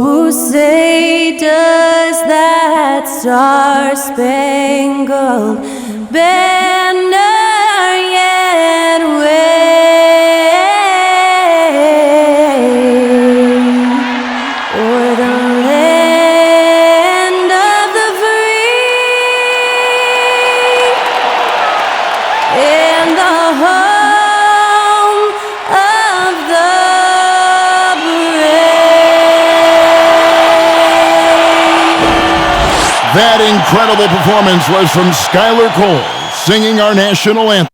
Oh, say does that star-spangled banner yet wave o'er the land of the free and the home of the That incredible performance was from Skylar Cole, singing our national anthem.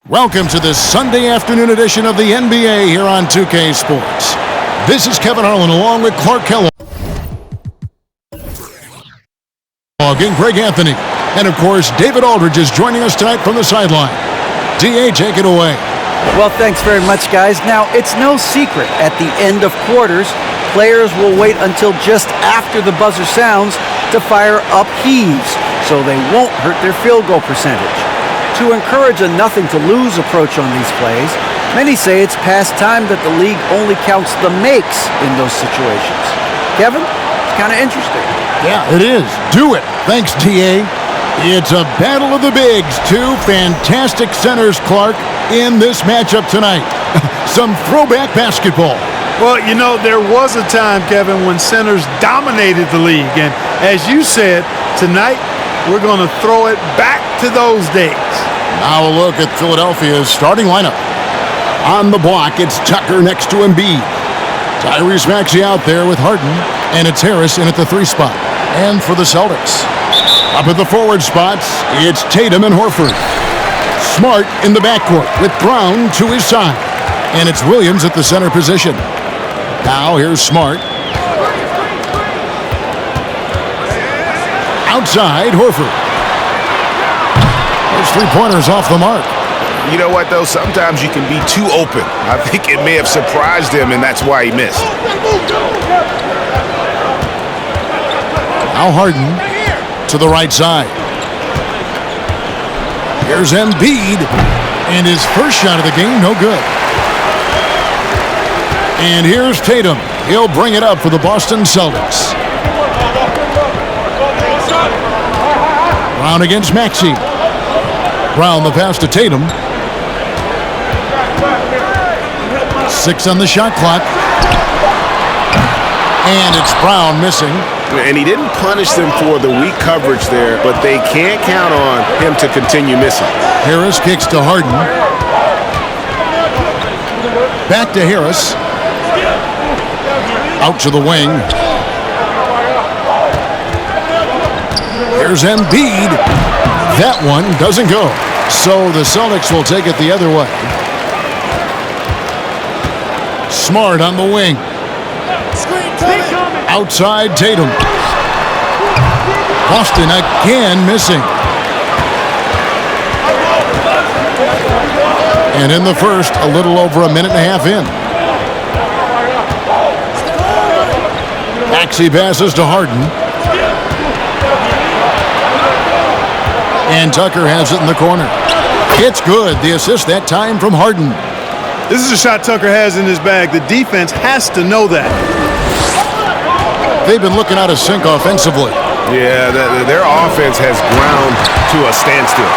Welcome to this Sunday afternoon edition of the NBA here on 2K Sports. This is Kevin Harlan along with Clark Kellogg and Greg Anthony. And of course, David Aldridge is joining us tonight from the sideline. DA, take it away. Well, thanks very much, guys. Now, it's no secret at the end of quarters, players will wait until just after the buzzer sounds to fire up heaves so they won't hurt their field goal percentage. To encourage a nothing-to-lose approach on these plays, many say it's past time that the league only counts the makes in those situations. Kevin, it's kind of interesting. Yeah, it is. Do it. Thanks, TA. It's a battle of the bigs. Two fantastic centers, Clark, in this matchup tonight. Some throwback basketball. Well, you know, there was a time, Kevin, when centers dominated the league. And as you said, tonight we're going to throw it back to those days. Now a look at Philadelphia's starting lineup. On the block, it's Tucker next to Embiid. Tyrese Maxey out there with Harden, and it's Harris in at the 3 spot. And for the Celtics, up at the forward spots, it's Tatum and Horford. Smart in the backcourt with Brown to his side. And it's Williams at the center position. Now here's Smart. Outside, Horford. Those 3-pointers off the mark. You know what, though? Sometimes you can be too open. I think it may have surprised him, and that's why he missed. Now Harden to the right side. Here's Embiid. And his first shot of the game, no good. And here's Tatum. He'll bring it up for the Boston Celtics. Brown against Maxey. Brown the pass to Tatum. 6 on the shot clock. And it's Brown missing. And he didn't punish them for the weak coverage there, but they can't count on him to continue missing. Harris kicks to Harden. Back to Harris. Out to the wing. Here's Embiid. That one doesn't go. So the Celtics will take it the other way. Smart on the wing. Outside Tatum. Boston again missing. And in the first, a little over a minute and a half in. Maxey passes to Harden. And Tucker has it in the corner. It's good. The assist that time from Harden. This is a shot Tucker has in his bag. The defense has to know that. They've been looking out of sync offensively. Yeah, their offense has ground to a standstill.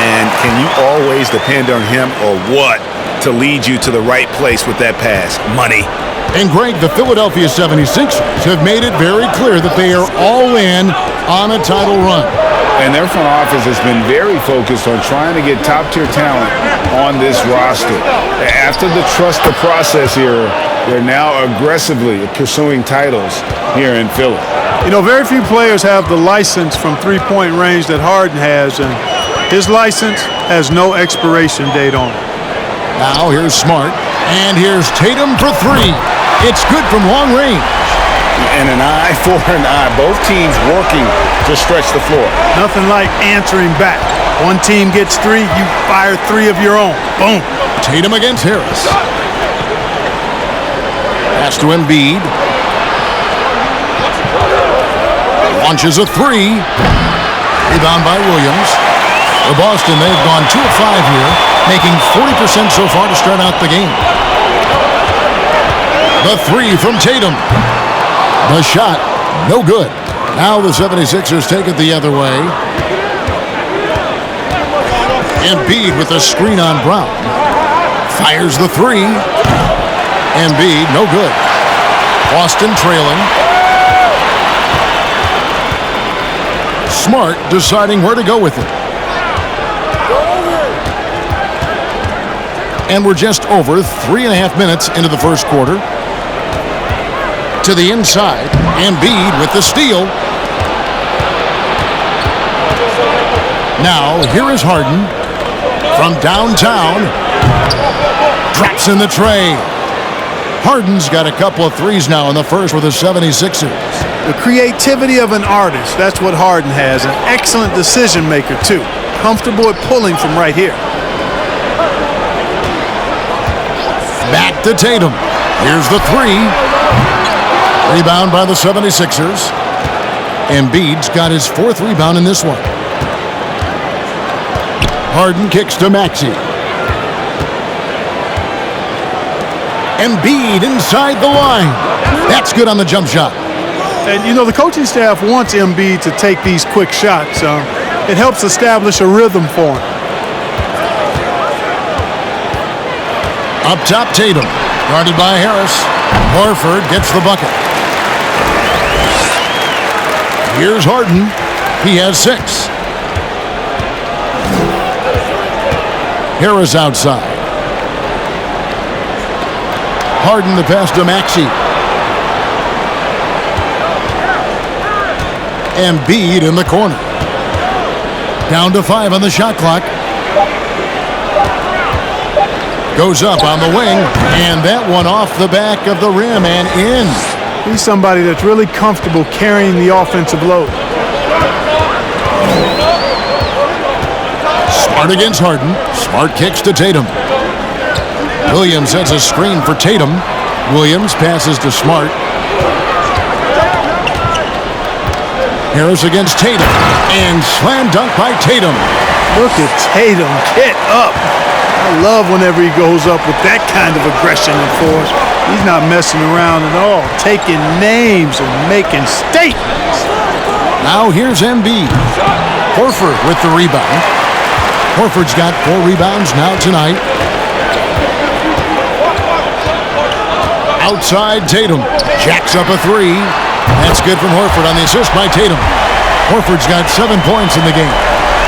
And can you always depend on him or what to lead you to the right place with that pass? Money. And Greg, the Philadelphia 76ers have made it very clear that they are all in on a title run. And their front office has been very focused on trying to get top-tier talent on this roster. After the trust the process era, They're now aggressively pursuing titles here in Philly. You know, very few players have the license from three-point range that Harden has, and his license has no expiration date on it. Now here's Smart, and here's Tatum for three. It's good from long range. And an eye for an eye. Both teams working to stretch the floor. Nothing like answering back. One team gets three, you fire three of your own. Boom. Tatum against Harris. Pass to Embiid. Launches a three. Rebound by Williams. For Boston, they've gone 2 of 5 here, making 40% so far to start out the game. The three from Tatum. The shot, no good. Now the 76ers take it the other way. Embiid with a screen on Brown. Fires the three. Embiid, no good. Boston trailing. Smart deciding where to go with it. And we're just over 3.5 minutes into the first quarter. To the inside, Embiid with the steal. Now, here is Harden from downtown. Drops in the tray. Harden's got a couple of threes now in the first with the 76ers. The creativity of an artist, that's what Harden has. An excellent decision maker, too. Comfortable at pulling from right here. Back to Tatum. Here's the three. Rebound by the 76ers. Embiid's got his 4th rebound in this one. Harden kicks to Maxey. Embiid inside the line. That's good on the jump shot. And, you know, the coaching staff wants Embiid to take these quick shots. It helps establish a rhythm for him. Up top, Tatum. Guarded by Harris. Horford gets the bucket. Here's Harden. He has 6. Harris outside. Harden the pass to Maxey. Embiid in the corner. Down to 5 on the shot clock. Goes up on the wing, and that one off the back of the rim and in. He's somebody that's really comfortable carrying the offensive load. Smart against Harden. Smart kicks to Tatum. Williams sets a screen for Tatum. Williams passes to Smart. Harris against Tatum. And slam dunk by Tatum. Look at Tatum get up. I love whenever he goes up with that kind of aggression and force. He's not messing around at all. Taking names and making statements. Now here's Embiid. Horford with the rebound. Horford's got 4 rebounds now tonight. Outside Tatum. Jacks up a 3. That's good from Horford on the assist by Tatum. Horford's got 7 points in the game.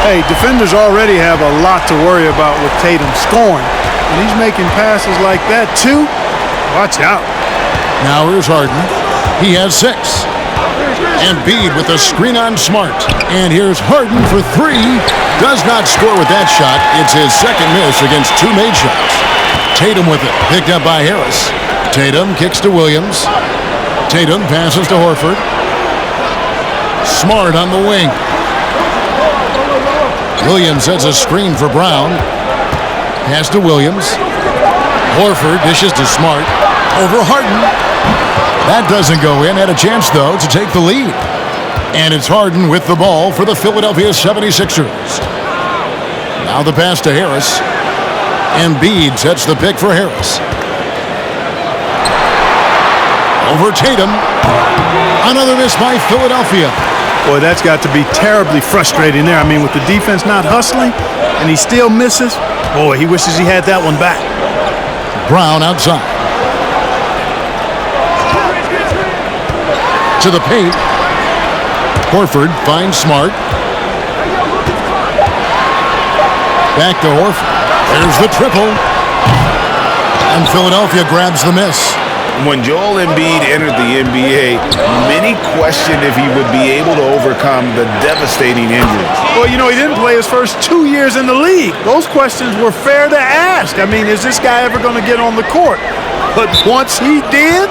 Hey, defenders already have a lot to worry about with Tatum scoring. And he's making passes like that too. Watch out. Now here's Harden. He has 6. Embiid with a screen on Smart. And here's Harden for 3. Does not score with that shot. It's his 2nd miss against 2 made shots. Tatum with it. Picked up by Harris. Tatum kicks to Williams. Tatum passes to Horford. Smart on the wing. Williams sets a screen for Brown. Pass to Williams. Horford dishes to Smart. Over Harden. That doesn't go in. Had a chance, though, to take the lead. And it's Harden with the ball for the Philadelphia 76ers. Now the pass to Harris. Embiid sets the pick for Harris. Over Tatum. Another miss by Philadelphia. Boy, that's got to be terribly frustrating there. I mean, with the defense not hustling and he still misses, boy, he wishes he had that one back. Brown outside. To the paint. Horford finds Smart. Back to Horford. There's the triple. And Philadelphia grabs the miss. When Joel Embiid entered the NBA, many questioned if he would be able to overcome the devastating injury. Well, you know, he didn't play his first 2 years in the league. Those questions were fair to ask. I mean, is this guy ever going to get on the court? But once he did,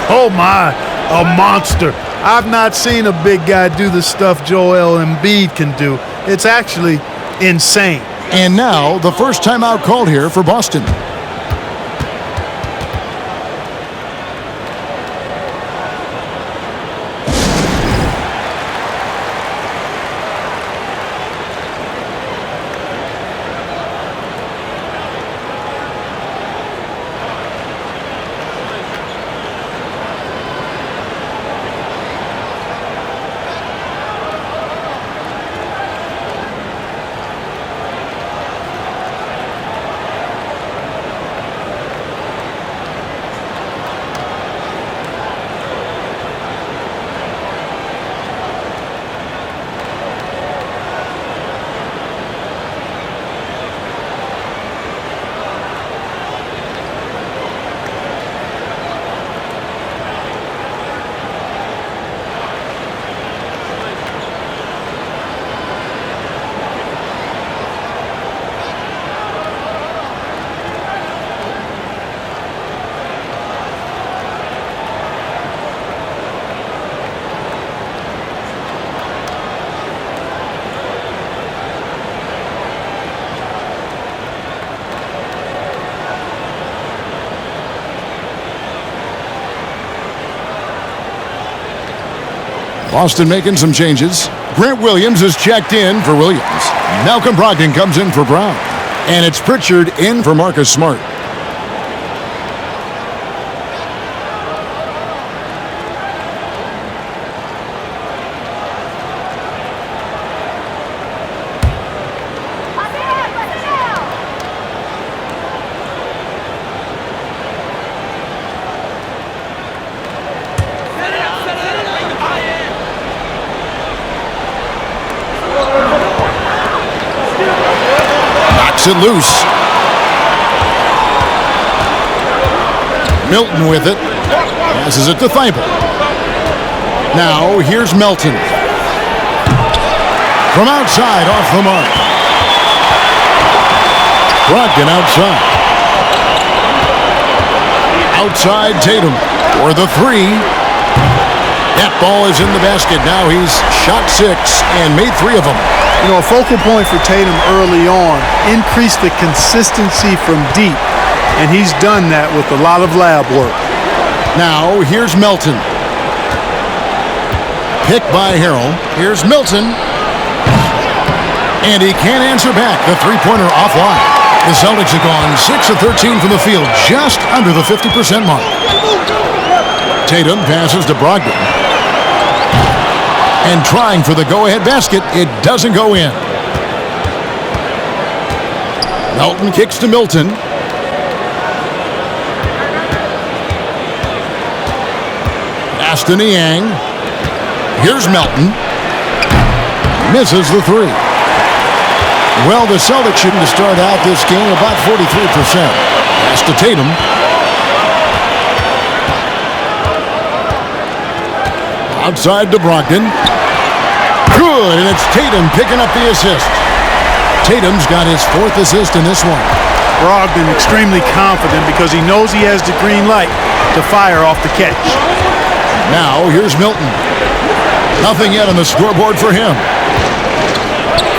oh my, a monster. I've not seen a big guy do the stuff Joel Embiid can do. It's actually insane. And now, the first timeout called here for Boston. Boston making some changes. Grant Williams is checked in for Williams. Malcolm Brogdon comes in for Brown. And it's Pritchard in for Marcus Smart. It loose. Milton with it. Passes it to Thibault. Now here's Melton. From outside, off the mark. Brogdon outside. Outside Tatum for the three. That ball is in the basket. Now he's shot 6 and made 3 of them. You know, a focal point for Tatum early on, increase the consistency from deep, and he's done that with a lot of lab work. Now, here's Melton. Picked by Harrell. Here's Milton. And he can't answer back. The three-pointer offline. The Celtics have gone 6 of 13 from the field, just under the 50% mark. Tatum passes to Brogdon. And trying for the go-ahead basket, it doesn't go in. Melton kicks to Milton. Pass to Niang. Here's Melton. Misses the three. Well, the Celtics shouldn't have started out this game about 43%. Pass to Tatum. Outside to Brogdon. Good, and it's Tatum picking up the assist. Tatum's got his 4th assist in this one. Brogdon extremely confident because he knows he has the green light to fire off the catch. Now, here's Milton. Nothing yet on the scoreboard for him.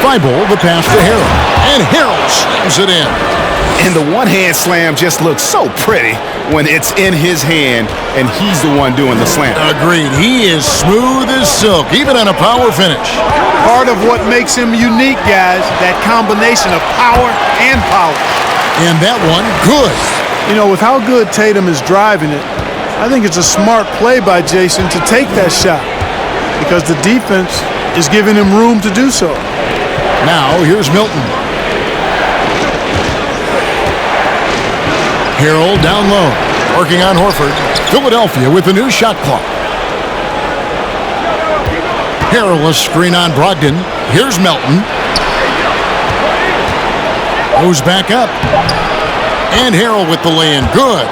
Thibault, the pass to Harrell. And Harrell slams it in. And the one-hand slam just looks so pretty when it's in his hand and he's the one doing the slam. Agreed. He is smooth as silk, even on a power finish. Part of what makes him unique, guys, that combination of power and polish. And that one, good. You know, with how good Tatum is driving it, I think it's a smart play by Jason to take that shot because the defense is giving him room to do so. Now, here's Milton. Harrell down low, working on Horford. Philadelphia with the new shot clock. Harrell a screen on Brogdon. Here's Melton. Goes back up. And Harrell with the lay-in. Good.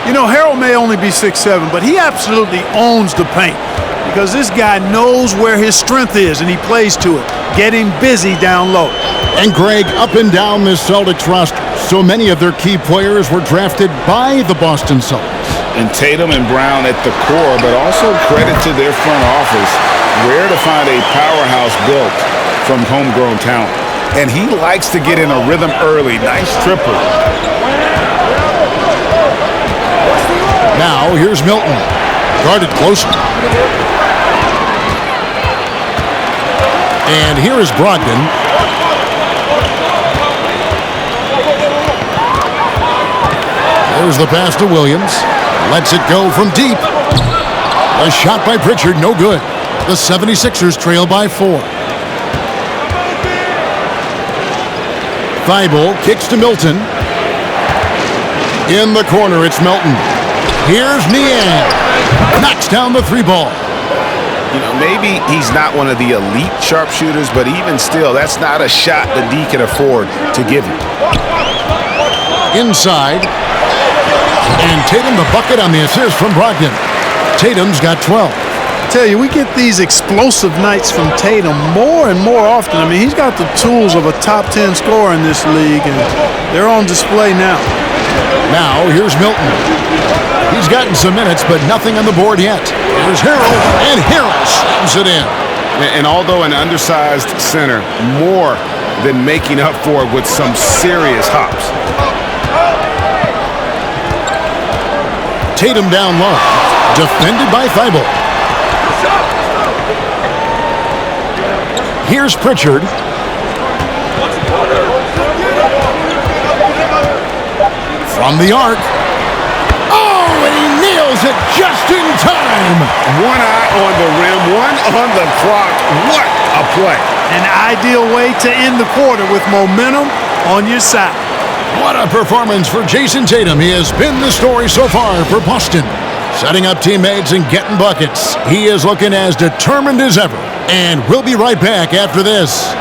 You know, Harold may only be 6'7", but he absolutely owns the paint because this guy knows where his strength is, and he plays to it, getting busy down low. And Greg, up and down this Celtics roster, so many of their key players were drafted by the Boston Celtics. And Tatum and Brown at the core, but also credit to their front office. Rare to find a powerhouse built from homegrown talent. And he likes to get in a rhythm early. Nice triple. Now, here's Milton. Guarded closely. And here is Brogdon. There's the pass to Williams. Lets it go from deep. A shot by Pritchard, no good. The 76ers trail by 4. Thibault kicks to Milton. In the corner, it's Milton. Here's Niang. Knocks down the 3 ball. You know, maybe he's not one of the elite sharpshooters, but even still, that's not a shot the D can afford to give you. Inside. And Tatum the bucket on the assist from Brogdon. Tatum's got 12. I tell you, we get these explosive nights from Tatum more and more often. I mean, he's got the tools of a top 10 scorer in this league, and they're on display now. Now, here's Milton. He's gotten some minutes, but nothing on the board yet. Here's Harold, and Harold slams it in. And although an undersized center, more than making up for it with some serious hops. Tatum down low. Defended by Thibault. Here's Pritchard. From the arc. Oh, and he nails it just in time. One eye on the rim, one on the clock. What a play. An ideal way to end the quarter with momentum on your side. What a performance for Jason Tatum. He has been the story so far for Boston. Setting up teammates and getting buckets. He is looking as determined as ever. And we'll be right back after this.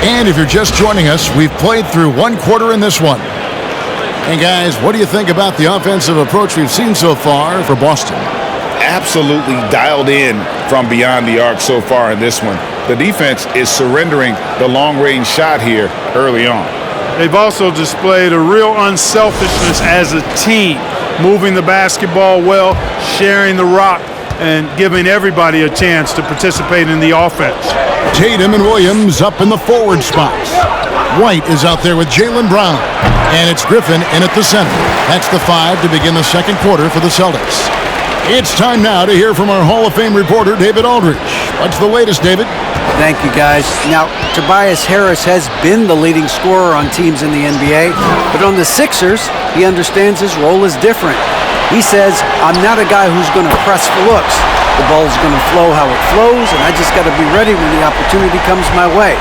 And if you're just joining us, we've played through 1 quarter in this one. And guys, what do you think about the offensive approach we've seen so far for Boston? Absolutely dialed in from beyond the arc so far in this one. The defense is surrendering the long-range shot here early on. They've also displayed a real unselfishness as a team, moving the basketball well, sharing the rock, and giving everybody a chance to participate in the offense. Tatum and Williams up in the forward spots. White is out there with Jaylen Brown. And it's Griffin in at the center. That's the 5 to begin the second quarter for the Celtics. It's time now to hear from our Hall of Fame reporter, David Aldridge. What's the latest, David? Thank you, guys. Now, Tobias Harris has been the leading scorer on teams in the NBA, but on the Sixers, he understands his role is different. He says, I'm not a guy who's going to press for looks. The ball's going to flow how it flows, and I just got to be ready when the opportunity comes my way.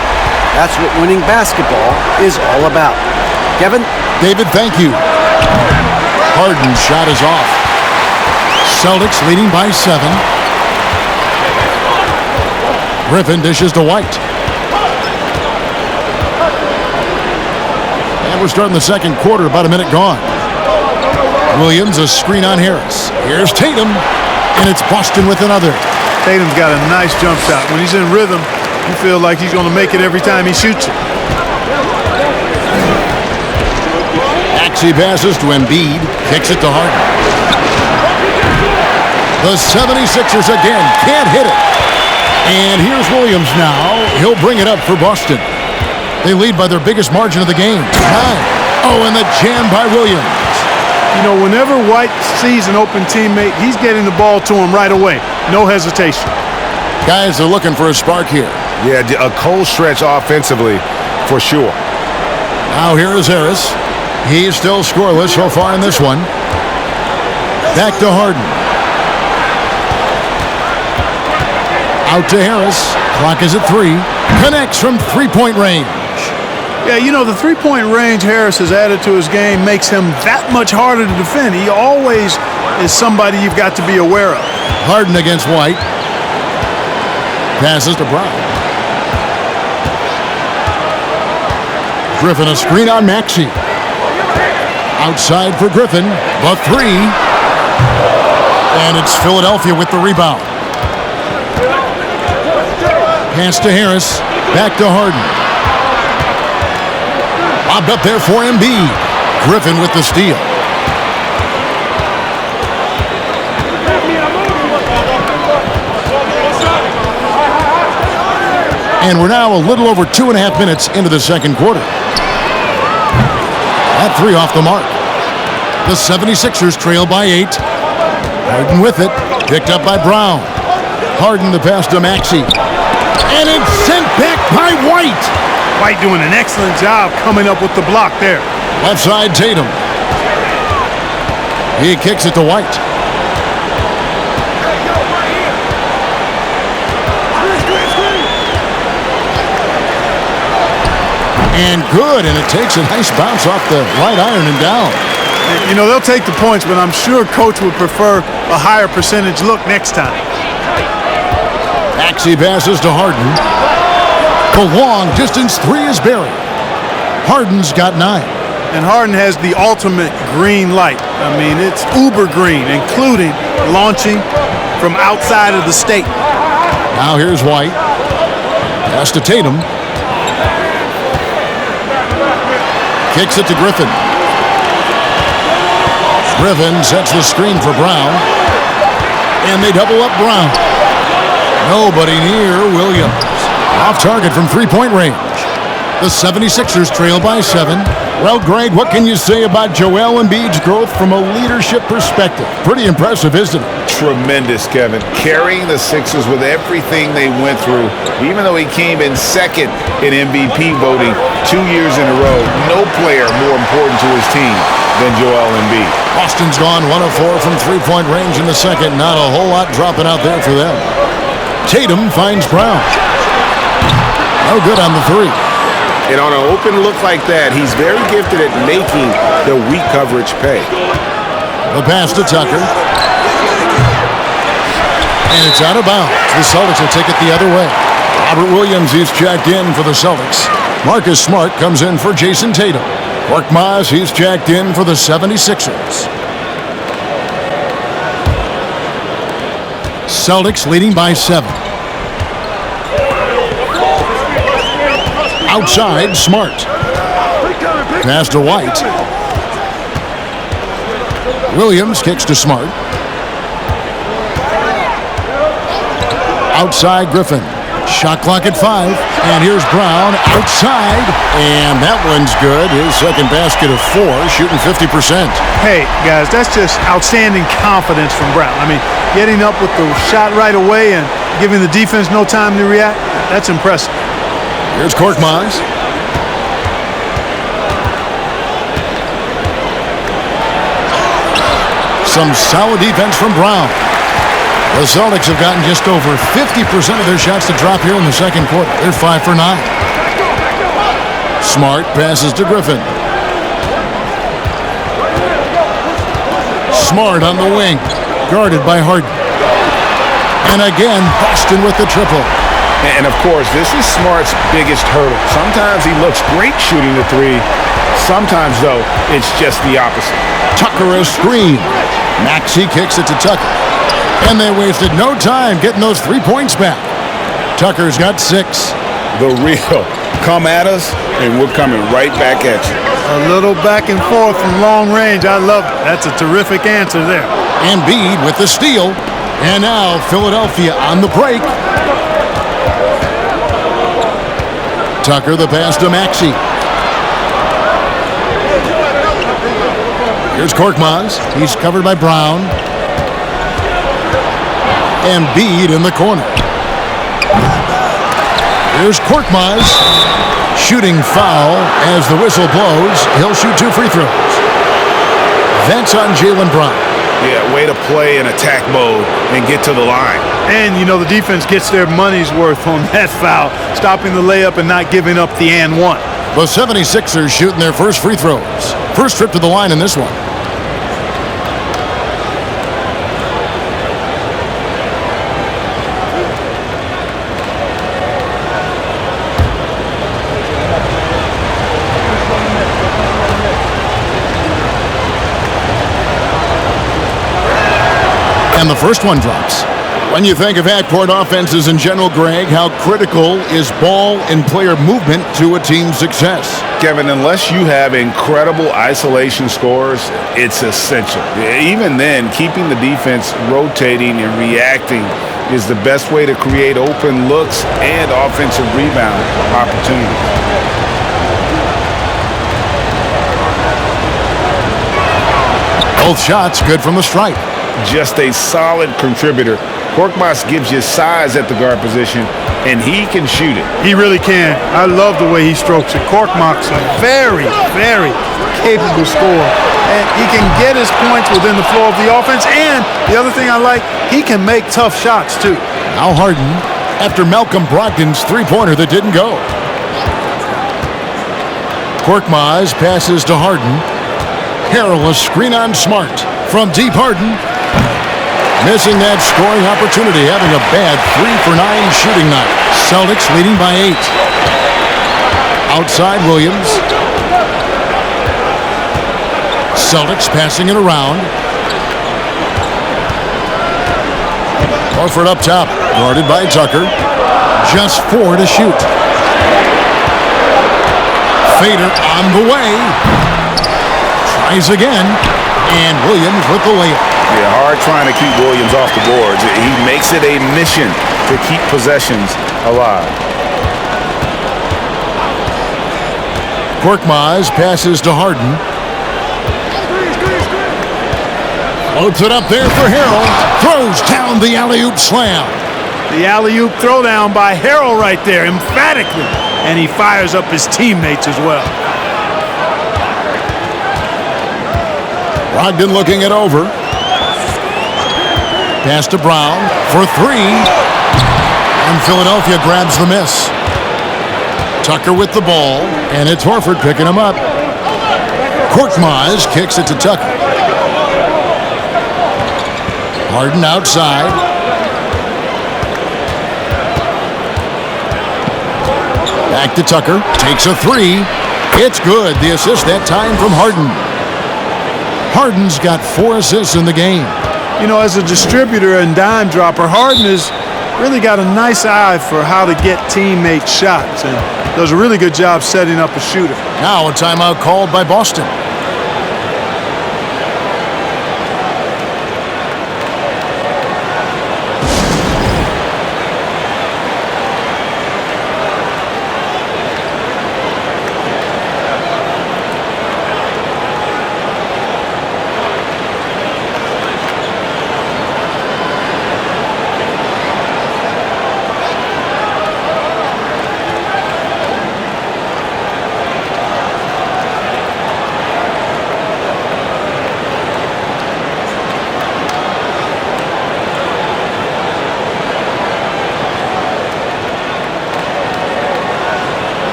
That's what winning basketball is all about. Kevin? David, thank you. Harden's shot is off. Celtics leading by 7. Griffin dishes to White. And we're starting the second quarter, about a minute gone. Williams, a screen on Harris. Here's Tatum, and it's Boston with another. Tatum's got a nice jump shot. When he's in rhythm, you feel like he's going to make it every time he shoots it. Maxey passes to Embiid, kicks it to Harden. The 76ers again can't hit it. And here's Williams now. He'll bring it up for Boston. They lead by their biggest margin of the game, 9. Oh, and the jam by Williams. You know, whenever White sees an open teammate, he's getting the ball to him right away. No hesitation. Guys are looking for a spark here. Yeah, a cold stretch offensively for sure. Now here is Harris. He's still scoreless so far in this one. Back to Harden. Out to Harris. Clock is at 3. Connects from 3-point range. Yeah, you know, the three-point range Harris has added to his game makes him that much harder to defend. He always is somebody you've got to be aware of. Harden against White. Passes to Brown. Griffin a screen on Maxey. Outside for Griffin. The three. And it's Philadelphia with the rebound. Pass to Harris. Back to Harden. Lobbed up there for Embiid. Griffin with the steal. And we're now a little over 2.5 minutes into the second quarter. That three off the mark. The 76ers trail by 8. Harden with it. Picked up by Brown. Harden the pass to Maxey. And it's sent back by White. White doing an excellent job coming up with the block there. Left side Tatum. He kicks it to White. And good, and it takes a nice bounce off the right iron and down. You know, they'll take the points, but I'm sure coach would prefer a higher percentage look next time. Maxey passes to Harden. The long distance three is buried. Harden's got 9. And Harden has the ultimate green light. I mean, it's uber green, including launching from outside of the state. Now here's White. Pass to Tatum. Kicks it to Griffin. Griffin sets the screen for Brown. And they double up Brown. Nobody near Williams. Off target from three-point range. The 76ers trail by 7. Well, Greg, what can you say about Joel Embiid's growth from a leadership perspective? Pretty impressive, isn't it? Tremendous, Kevin. Carrying the Sixers with everything they went through, even though he came in second in MVP voting 2 years in a row. No player more important to his team than Joel Embiid. Boston's gone 1 of 4 from three-point range in the second. Not a whole lot dropping out there for them. Tatum finds Brown. No good on the three. And on an open look like that, he's very gifted at making the weak coverage pay. The pass to Tucker. And it's out of bounds. The Celtics will take it the other way. Robert Williams is checked in for the Celtics. Marcus Smart comes in for Jason Tatum. Korkmaz, he's checked in for the 76ers. Celtics leading by 7. Outside, Smart. Pass to White. Williams kicks to Smart. Outside, Griffin. Shot clock at 5. And here's Brown outside. And that one's good. His second basket of 4, shooting 50%. Hey, guys, that's just outstanding confidence from Brown. I mean, getting up with the shot right away and giving the defense no time to react, that's impressive. Here's Korkmaz. Some solid defense from Brown. The Celtics have gotten just over 50% of their shots to drop here in the second quarter. They're 5 for 9. Smart passes to Griffin. Smart on the wing, guarded by Harden. And again, Boston with the triple. And of course, this is Smart's biggest hurdle. Sometimes he looks great shooting the three. Sometimes, though, it's just the opposite. Tucker a screen. Maxey kicks it to Tucker. And they wasted no time getting those 3 points back. Tucker's got 6. The real come at us, and we're coming right back at you. A little back and forth from long range. I love it. That's a terrific answer there. Embiid with the steal. And now Philadelphia on the break. Tucker the pass to Maxey. Here's Korkmaz. He's covered by Brown. Embiid in the corner. Here's Korkmaz. Shooting foul as the whistle blows. He'll shoot 2 free throws. That's on Jaylen Brown. Yeah, way to play in attack mode and get to the line. And, you know, the defense gets their money's worth on that foul, stopping the layup and not giving up the and one. The 76ers shooting their first free throws. First trip to the line in this one. And the first one drops. When you think of half-court offenses in general, Greg, how critical is ball and player movement to a team's success? Kevin, unless you have incredible isolation scores, it's essential. Even then, keeping the defense rotating and reacting is the best way to create open looks and offensive rebound opportunities. Both shots good from the stripe. Just a solid contributor. Korkmaz gives you size at the guard position, and he can shoot it. He really can. I love the way he strokes it. Korkmaz, a very, very capable scorer. And he can get his points within the flow of the offense. And the other thing I like, he can make tough shots, too. Now Harden, after Malcolm Brogdon's three-pointer that didn't go. Korkmaz passes to Harden. Harrell, a screen on Smart. From deep, Harden. Missing that scoring opportunity, having a bad 3-for-9 shooting night. Celtics leading by 8. Outside Williams. Celtics passing it around. Horford up top, guarded by Tucker. Just 4 to shoot. Fader on the way. Tries again, and Williams with the layup. Yeah, hard trying to keep Williams off the boards. He makes it a mission to keep possessions alive. Korkmaz passes to Harden. Floats it up there for Harrell. Throws down the alley-oop slam. The alley-oop throwdown by Harrell right there, emphatically. And he fires up his teammates as well. Brogdon looking it over. Pass to Brown for 3. And Philadelphia grabs the miss. Tucker with the ball, and it's Horford picking him up. Korkmaz kicks it to Tucker. Harden outside. Back to Tucker. Takes a 3. It's good. The assist that time from Harden. Harden's got 4 assists in the game. You know, as a distributor and dime dropper, Harden has really got a nice eye for how to get teammates shots and does a really good job setting up a shooter. Now a timeout called by Boston.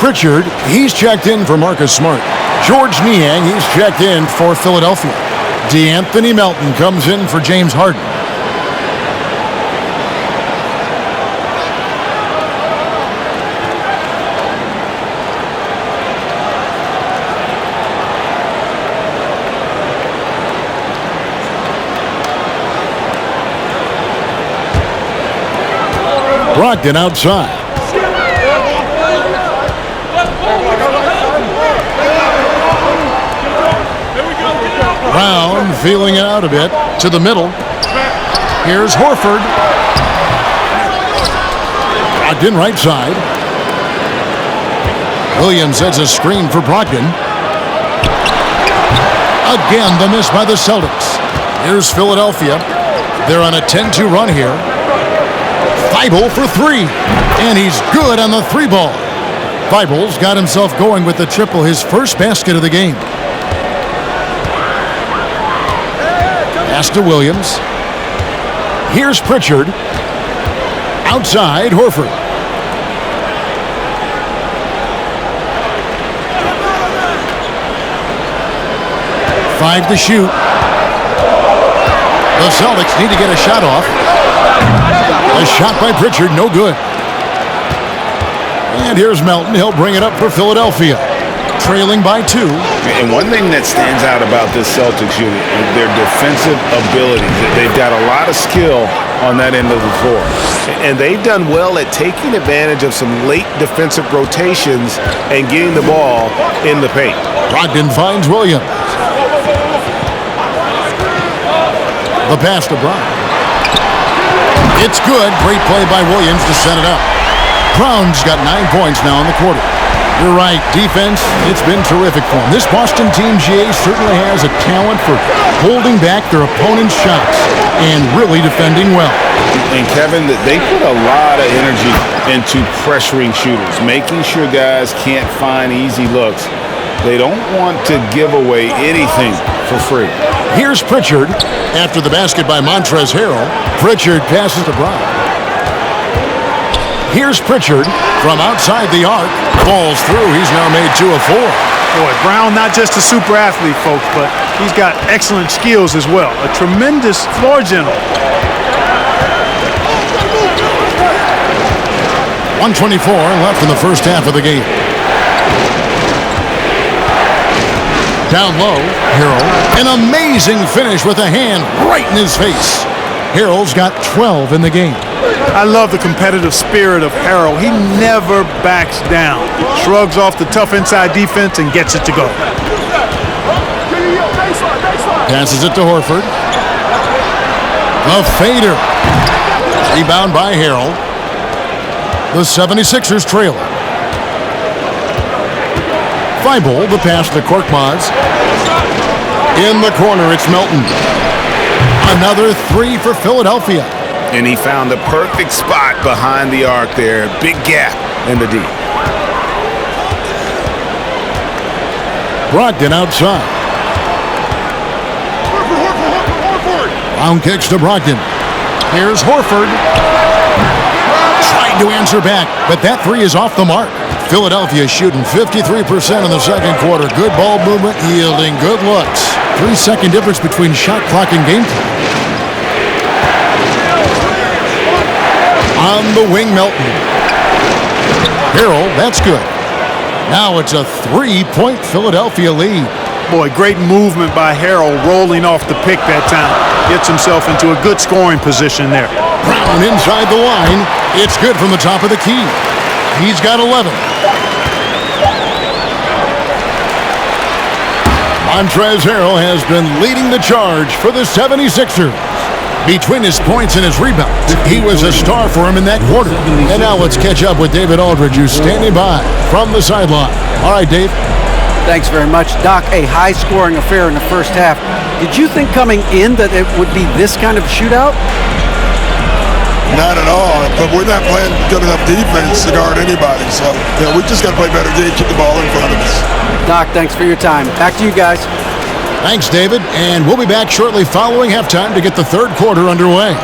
Pritchard, he's checked in for Marcus Smart. George Niang, he's checked in for Philadelphia. DeAnthony Melton comes in for James Harden. Brogdon outside. Brown feeling it out a bit to the middle. Here's Horford. Brogdon right side. Williams sets a screen for Brogdon. Again, the miss by the Celtics. Here's Philadelphia. They're on a 10-2 run here. Thibault for three. And he's good on the three ball. Thibault's got himself going with the triple, his first basket of the game. Pass to Williams. Here's Pritchard. Outside, Horford. Five to shoot. The Celtics need to get a shot off. A shot by Pritchard, no good. And here's Melton. He'll bring it up for Philadelphia. Trailing by two. And one thing that stands out about this Celtics unit is their defensive ability. They've got a lot of skill on that end of the floor. And they've done well at taking advantage of some late defensive rotations and getting the ball in the paint. Brogdon finds Williams. The pass to Brown. It's good. Great play by Williams to set it up. Brown's got 9 points now in the quarter. You're right. Defense, it's been terrific for him. This Boston team, GA, certainly has a talent for holding back their opponent's shots and really defending well. And Kevin, they put a lot of energy into pressuring shooters, making sure guys can't find easy looks. They don't want to give away anything for free. Here's Pritchard after the basket by Montrezl Harrell. Pritchard passes to Brown. Here's Pritchard from outside the arc. Falls through. He's now made 2 of 4. Boy, Brown not just a super athlete, folks, but he's got excellent skills as well. A tremendous floor general. 1:24 left in the first half of the game. Down low, Harrell. An amazing finish with a hand right in his face. Harrell's got 12 in the game. I love the competitive spirit of Harrell. He never backs down. Shrugs off the tough inside defense and gets it to go. Passes it to Horford. The fader. Rebound by Harrell. The 76ers trail. Thibault, the pass to Korkmaz. In the corner, it's Melton. Another three for Philadelphia. And he found the perfect spot behind the arc there. Big gap in the D. Brogdon outside. Brown kicks to Brogdon. Here's Horford. Trying to answer back, but that three is off the mark. Philadelphia shooting 53% in the second quarter. Good ball movement, yielding good looks. 3-second difference between shot clock and game clock. On the wing, Melton. Harrell, that's good. Now it's a 3-point Philadelphia lead. Boy, great movement by Harrell rolling off the pick that time. Gets himself into a good scoring position there. Brown inside the line. It's good from the top of the key. He's got 11. Montrezl Harrell has been leading the charge for the 76ers. Between his points and his rebounds, he was a star for him in that quarter. And now let's catch up with David Aldridge, who's standing by from the sideline. All right, Dave. Thanks very much. Doc, a high-scoring affair in the first half. Did you think coming in that it would be this kind of shootout? Not at all, but we're not playing good enough defense to guard anybody. So, we just got to play better D, keep the ball in front of us. Doc, thanks for your time. Back to you guys. Thanks, David. And we'll be back shortly following halftime to get the third quarter underway.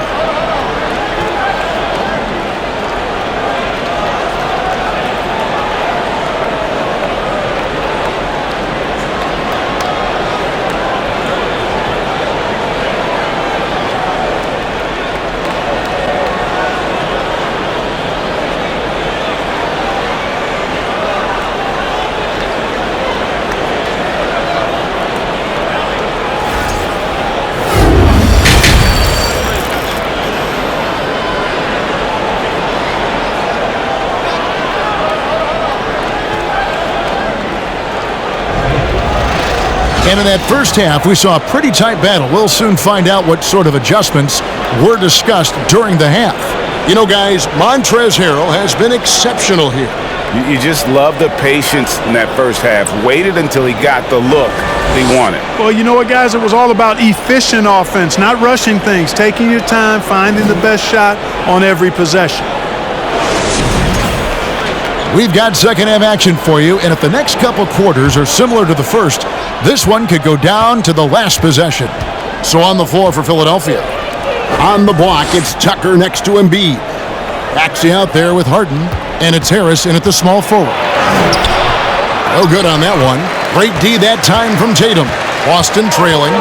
And in that first half, we saw a pretty tight battle. We'll soon find out what sort of adjustments were discussed during the half. You know, guys, Montrezl Harrell has been exceptional here. You just love the patience in that first half. Waited until he got the look he wanted. Well, you know what, guys? It was all about efficient offense, not rushing things, taking your time, finding the best shot on every possession. We've got second half action for you, and if the next couple quarters are similar to the first, this one could go down to the last possession. So on the floor for Philadelphia. On the block, it's Tucker next to Embiid. Maxey out there with Harden, and it's Harris in at the small forward. No good on that one. Great D that time from Tatum. Boston trailing.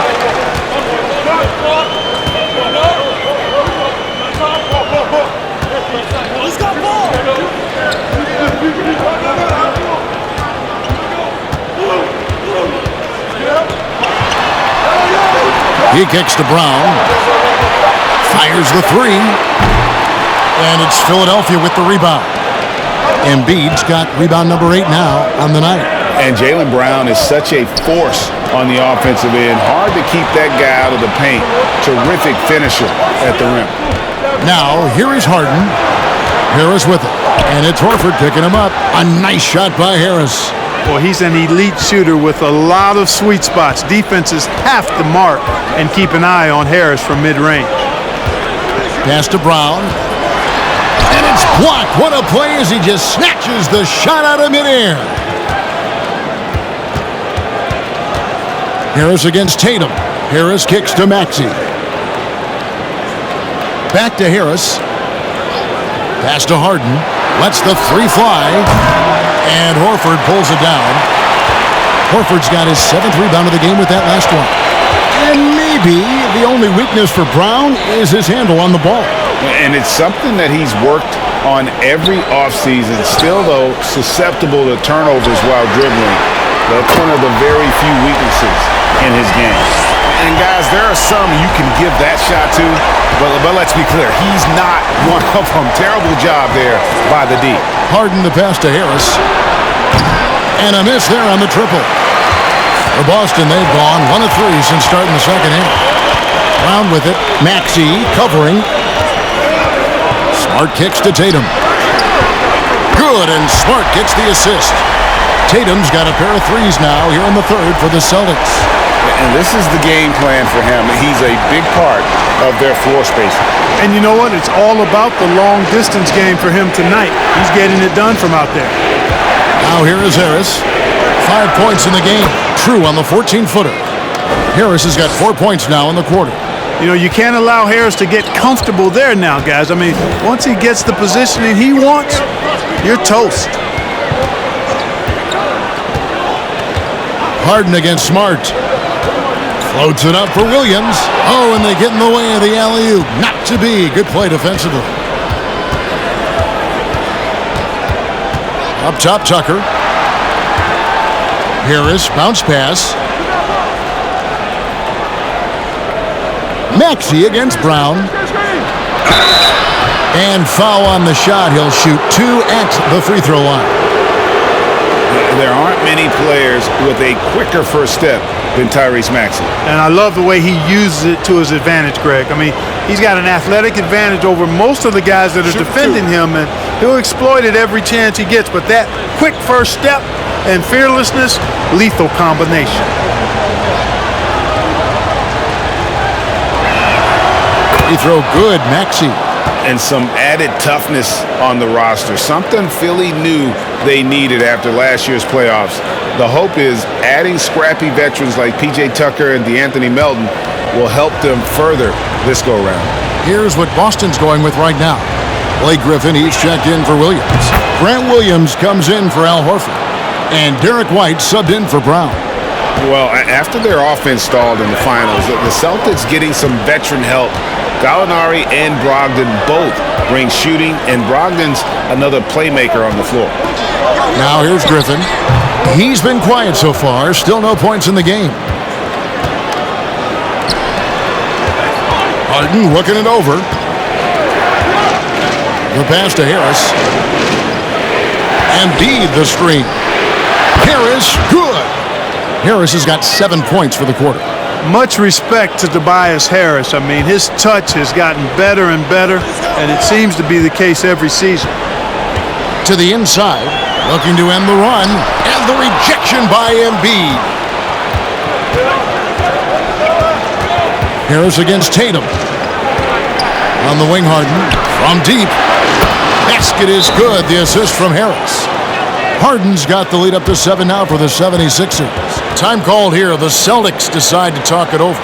He kicks to Brown. Fires the three. And it's Philadelphia with the rebound. Embiid's got rebound number 8 now on the night. And Jaylen Brown is such a force on the offensive end. Hard to keep that guy out of the paint. Terrific finisher at the rim. Now, here is Harden. Harris with it. And it's Horford picking him up. A nice shot by Harris. Well, he's an elite shooter with a lot of sweet spots. Defenses have to mark and keep an eye on Harris from mid-range. Pass to Brown. And it's blocked. What a play as he just snatches the shot out of midair. Harris against Tatum. Harris kicks to Maxey. Back to Harris. Pass to Harden. Lets the three fly. And Horford pulls it down. Horford's got his 7th rebound of the game with that last one. And maybe the only weakness for Brown is his handle on the ball. And it's something that he's worked on every offseason. Still, though, susceptible to turnovers while dribbling. That's one of the very few weaknesses in his game. And, guys, there are some you can give that shot to, but let's be clear, he's not one of them. Terrible job there by the D. Harden the pass to Harris. And a miss there on the triple. For Boston, they've gone 1 of 3 since starting the second half. Brown with it. Maxey covering. Smart kicks to Tatum. Good, and Smart gets the assist. Tatum's got a pair of threes now here in the third for the Celtics. And this is the game plan for him. He's a big part of their floor spacing. And you know what? It's all about the long-distance game for him tonight. He's getting it done from out there. Now here is Harris. 5 points in the game. True on the 14-footer. Harris has got 4 points now in the quarter. You know, you can't allow Harris to get comfortable there now, guys. I mean, once he gets the positioning he wants, you're toast. Harden against Smart. Floats it up for Williams. Oh, and they get in the way of the alley-oop. Not to be. Good play defensively. Up top, Tucker. Harris, bounce pass. Maxey against Brown. And foul on the shot. He'll shoot 2 at the free throw line. There aren't many players with a quicker first step than Tyrese Maxey. And I love the way he uses it to his advantage, Greg. I mean, he's got an athletic advantage over most of the guys that are defending him, and he'll exploit it every chance he gets. But that quick first step and fearlessness, lethal combination. Free throw good, Maxey. And some added toughness on the roster. Something Philly knew they needed after last year's playoffs. The hope is adding scrappy veterans like P.J. Tucker and DeAnthony Melton will help them further this go-round. Here's what Boston's going with right now. Blake Griffin, he's checked in for Williams. Grant Williams comes in for Al Horford. And Derek White subbed in for Brown. Well, after their offense stalled in the finals, the Celtics getting some veteran help. Gallinari and Brogdon both bring shooting, and Brogdon's another playmaker on the floor. Now here's Griffin. He's been quiet so far. Still no points in the game. Harden looking it over. The pass to Harris. Embiid the screen. Harris, good. Harris has got 7 points for the quarter. Much respect to Tobias Harris. I mean, his touch has gotten better and better, and it seems to be the case every season. To the inside, looking to end the run, and the rejection by Embiid. Harris against Tatum. On the wing, Harden. From deep. Basket is good. The assist from Harris. Harden's got the lead up to 7 now for the 76ers. Time called here. The Celtics decide to talk it over.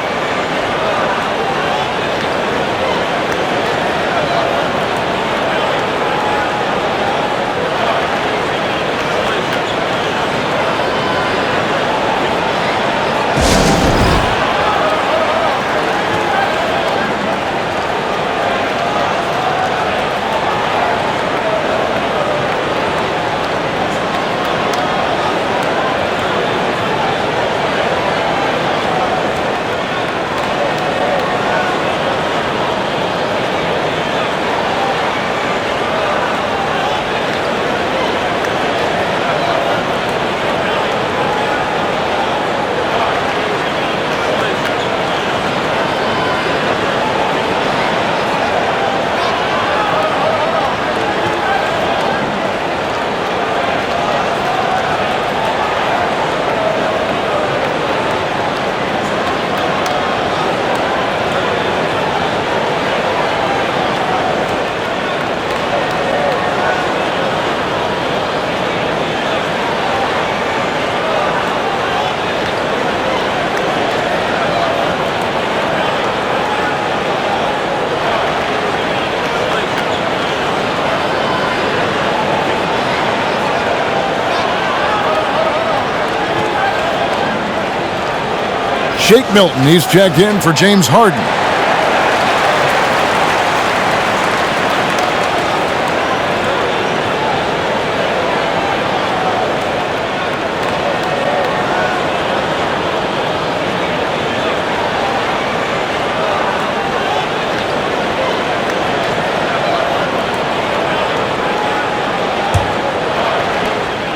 Shake Milton, he's checked in for James Harden.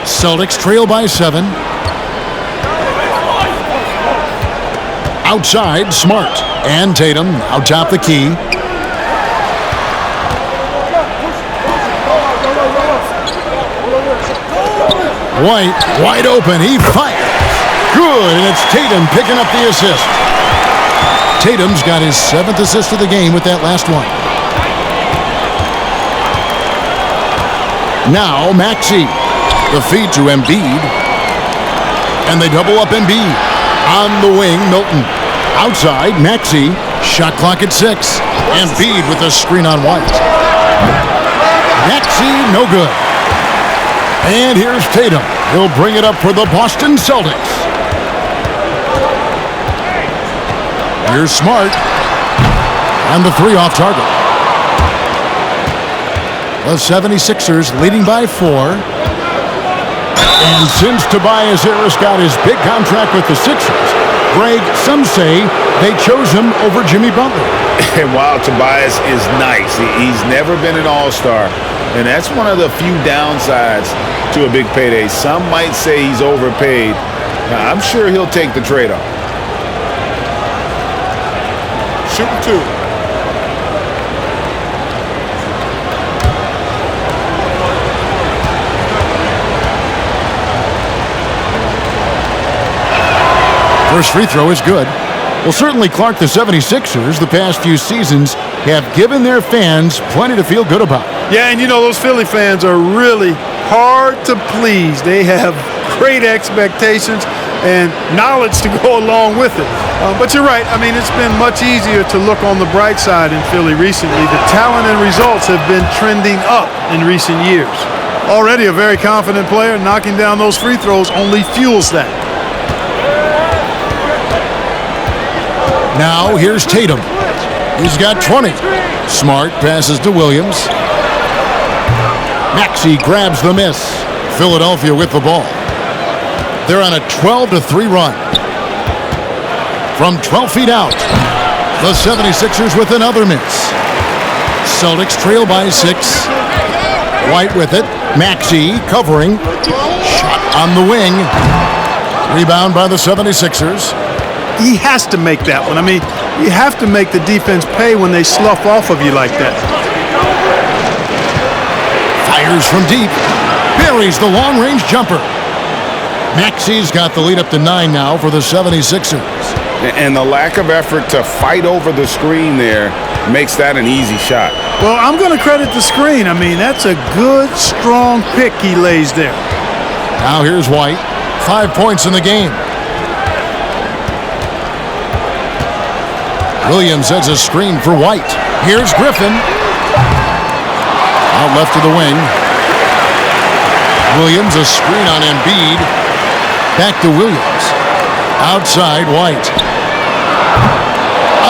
Celtics trail by 7. Outside, Smart. And Tatum out top the key. White, wide open. He fires. Good, and it's Tatum picking up the assist. Tatum's got his 7th assist of the game with that last one. Now, Maxey. The feed to Embiid. And they double up Embiid. On the wing, Milton. Outside, Maxey. Shot clock at 6. Embiid with a screen on White. Maxey, no good. And here's Tatum. He'll bring it up for the Boston Celtics. Here's Smart. And the 3 off target. The 76ers leading by 4. And since Tobias Harris got his big contract with the Sixers, Greg, some say they chose him over Jimmy Butler. And while Tobias is nice, he's never been an all-star. And that's one of the few downsides to a big payday. Some might say he's overpaid. Now, I'm sure he'll take the trade-off. Shooting 2. First free throw is good. Well, certainly, Clark, the 76ers, the past few seasons, have given their fans plenty to feel good about. Yeah, and you know, those Philly fans are really hard to please. They have great expectations and knowledge to go along with it. But you're right. I mean, it's been much easier to look on the bright side in Philly recently. The talent and results have been trending up in recent years. Already a very confident player, knocking down those free throws only fuels that. Now, here's Tatum. He's got 20. Smart passes to Williams. Maxey grabs the miss. Philadelphia with the ball. They're on a 12-3 run. From 12 feet out, the 76ers with another miss. Celtics trail by 6. White with it. Maxey covering. Shot on the wing. Rebound by the 76ers. He has to make that one. I mean, you have to make the defense pay when they slough off of you like that. Fires from deep. Buries the long-range jumper. Maxey's got the lead up to 9 now for the 76ers. And the lack of effort to fight over the screen there makes that an easy shot. Well, I'm going to credit the screen. I mean, that's a good, strong pick he lays there. Now here's White. 5 points in the game. Williams sets a screen for White. Here's Griffin. Out left to the wing. Williams, a screen on Embiid. Back to Williams. Outside, White.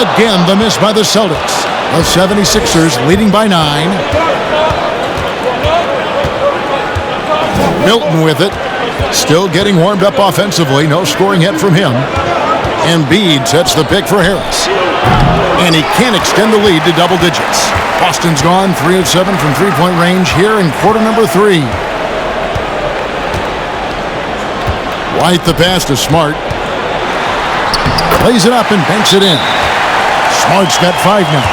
Again, the miss by the Celtics. The 76ers leading by 9. Milton with it. Still getting warmed up offensively. No scoring yet from him. Embiid sets the pick for Harris. And he can't extend the lead to double digits. Boston's gone 3 of 7 from three-point range here in quarter number 3. White the pass to Smart. Lays it up and banks it in. Smart's got 5 now.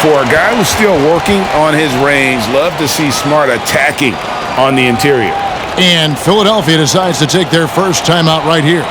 For a guy who's still working on his range, love to see Smart attacking on the interior. And Philadelphia decides to take their first timeout right here.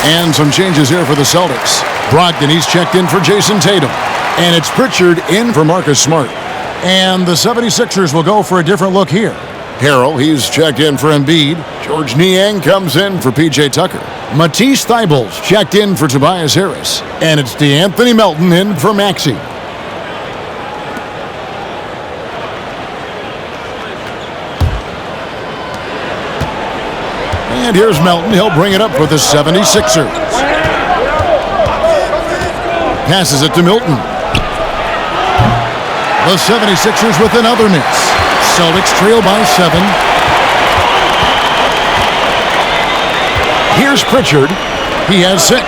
And some changes here for the Celtics. Brogdon, he's checked in for Jason Tatum. And it's Pritchard in for Marcus Smart. And the 76ers will go for a different look here. Harrell, he's checked in for Embiid. George Niang comes in for P.J. Tucker. Matisse Thybulle's checked in for Tobias Harris. And it's DeAnthony Melton in for Maxey. And here's Melton. He'll bring it up for the 76ers. Passes it to Milton. The 76ers with another miss. Celtics trail by 7. Here's Pritchard. He has 6.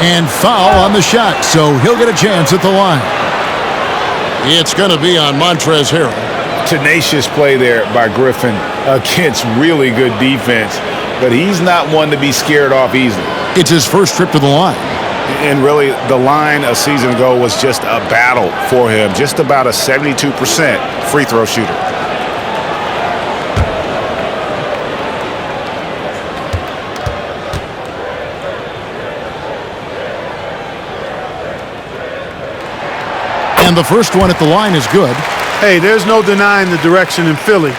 And foul on the shot, so he'll get a chance at the line. It's going to be on Montrezl Harrell. Tenacious play there by Griffin against really good defense, but he's not one to be scared off easily. It's his first trip to the line. And really, the line a season ago was just a battle for him, just about a 72% free throw shooter. And the first one at the line is good. Hey, there's no denying the direction in Philly.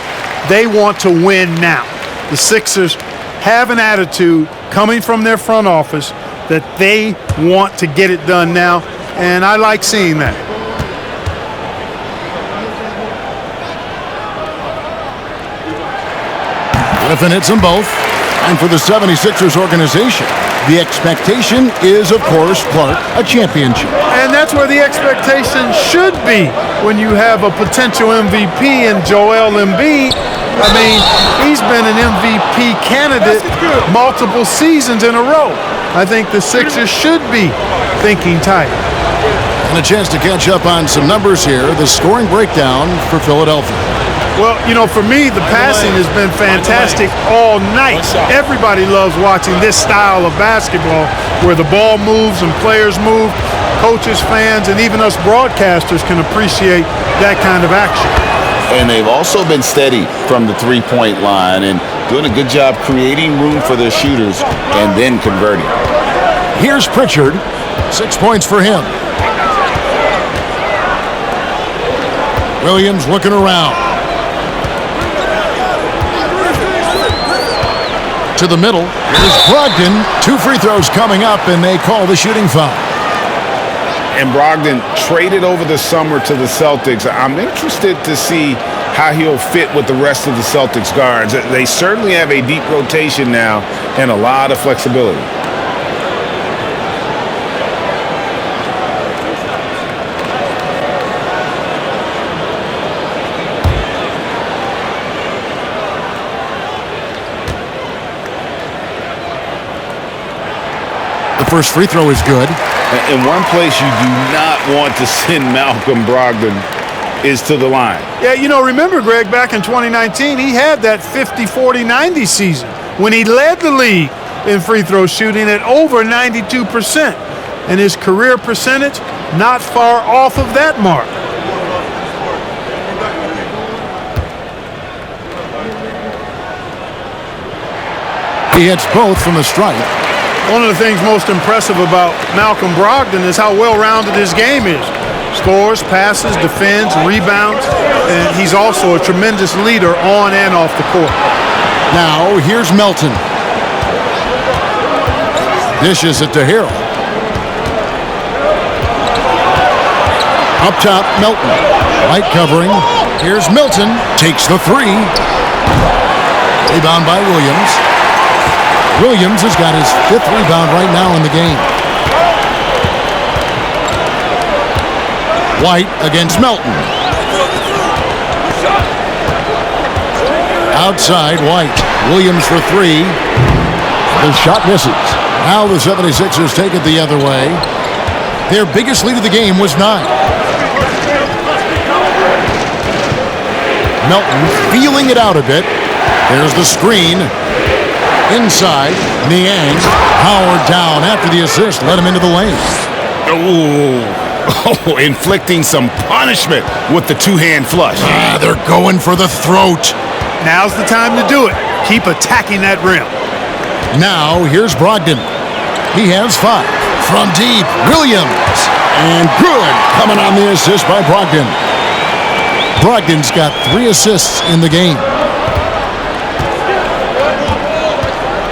They want to win now. The Sixers have an attitude coming from their front office that they want to get it done now, and I like seeing that. Griffin hits them both. And for the 76ers organization, the expectation is, of course, Clark, a championship. And that's where the expectation should be when you have a potential MVP in Joel Embiid. I mean, he's been an MVP candidate multiple seasons in a row. I think the Sixers should be thinking tight. And a chance to catch up on some numbers here. The scoring breakdown for Philadelphia. Well, you know, for me, the passing has been fantastic all night. Everybody loves watching this style of basketball where the ball moves and players move. Coaches, fans, and even us broadcasters can appreciate that kind of action. And they've also been steady from the three-point line and doing a good job creating room for their shooters and then converting. Here's Pritchard. 6 points for him. Williams looking around. To the middle. Here's Brogdon. 2 free throws coming up, and they call the shooting foul. And Brogdon traded over the summer to the Celtics. I'm interested to see how he'll fit with the rest of the Celtics guards. They certainly have a deep rotation now and a lot of flexibility. The first free throw is good. In one place you do not want to send Malcolm Brogdon is to the line. Yeah, you know, remember, Greg, back in 2019, he had that 50-40-90 season when he led the league in free throw shooting at over 92%. And his career percentage not far off of that mark. He hits both from the stripe. One of the things most impressive about Malcolm Brogdon is how well-rounded his game is. Scores, passes, defends, rebounds, and he's also a tremendous leader on and off the court. Now, here's Melton. Dishes it to Harrell. Up top, Melton. Light covering. Here's Milton. Takes the three. Rebound by Williams. Williams has got his 5th rebound right now in the game. White against Melton. Outside, White. Williams for 3. The shot misses. Now the 76ers take it the other way. Their biggest lead of the game was 9. Melton feeling it out a bit. There's the screen. Inside, Niang. Howard down after the assist. Let him into the lane. Oh, inflicting some punishment with the two-hand flush. They're going for the throat. Now's the time to do it. Keep attacking that rim. Now, here's Brogdon. He has 5. From deep, Williams. And good. Coming on the assist by Brogdon. Brogdon's got 3 assists in the game.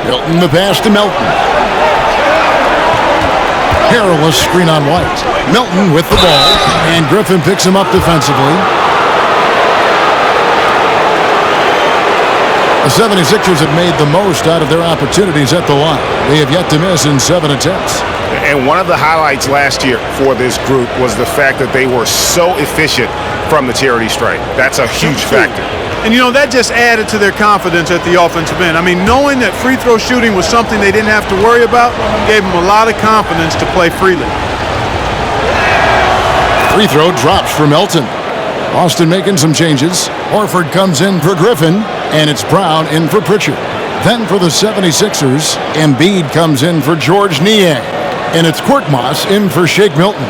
Milton the pass to Melton. Perilous screen on White. Milton with the ball. And Griffin picks him up defensively. The 76ers have made the most out of their opportunities at the line. They have yet to miss in 7 attempts. And one of the highlights last year for this group was the fact that they were so efficient from the charity stripe. That's a huge factor. And, you know, that just added to their confidence at the offensive end. I mean, knowing that free throw shooting was something they didn't have to worry about gave them a lot of confidence to play freely. Free throw drops for Melton. Austin making some changes. Horford comes in for Griffin, and it's Brown in for Pritchard. Then for the 76ers, Embiid comes in for George Niang, and it's Korkmaz in for Shake Milton.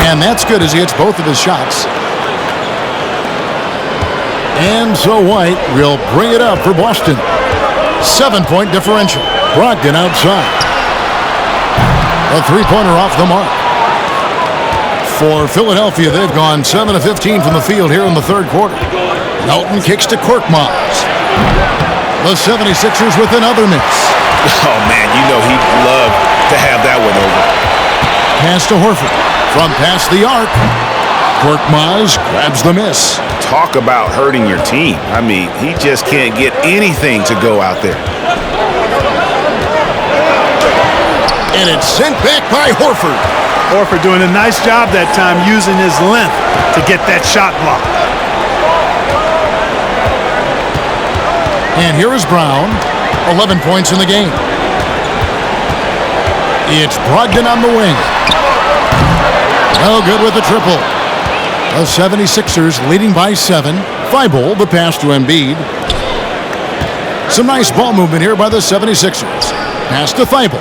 And that's good as he hits both of his shots. And so White will bring it up for Boston. 7-point differential. Brogdon outside. A three-pointer off the mark. For Philadelphia, they've gone 7 of 15 from the field here in the third quarter. Melton kicks to Korkmaz. The 76ers with another miss. Oh, man, you know he'd love to have that one over. Pass to Horford. From past the arc. Korkmaz grabs the miss. Talk about hurting your team. I mean, he just can't get anything to go out there. And it's sent back by Horford. Horford doing a nice job that time using his length to get that shot block. And here is Brown, 11 points in the game. It's Brogdon on the wing. No good with the triple. The 76ers leading by 7. Thibault, the pass to Embiid. Some nice ball movement here by the 76ers. Pass to Thibault.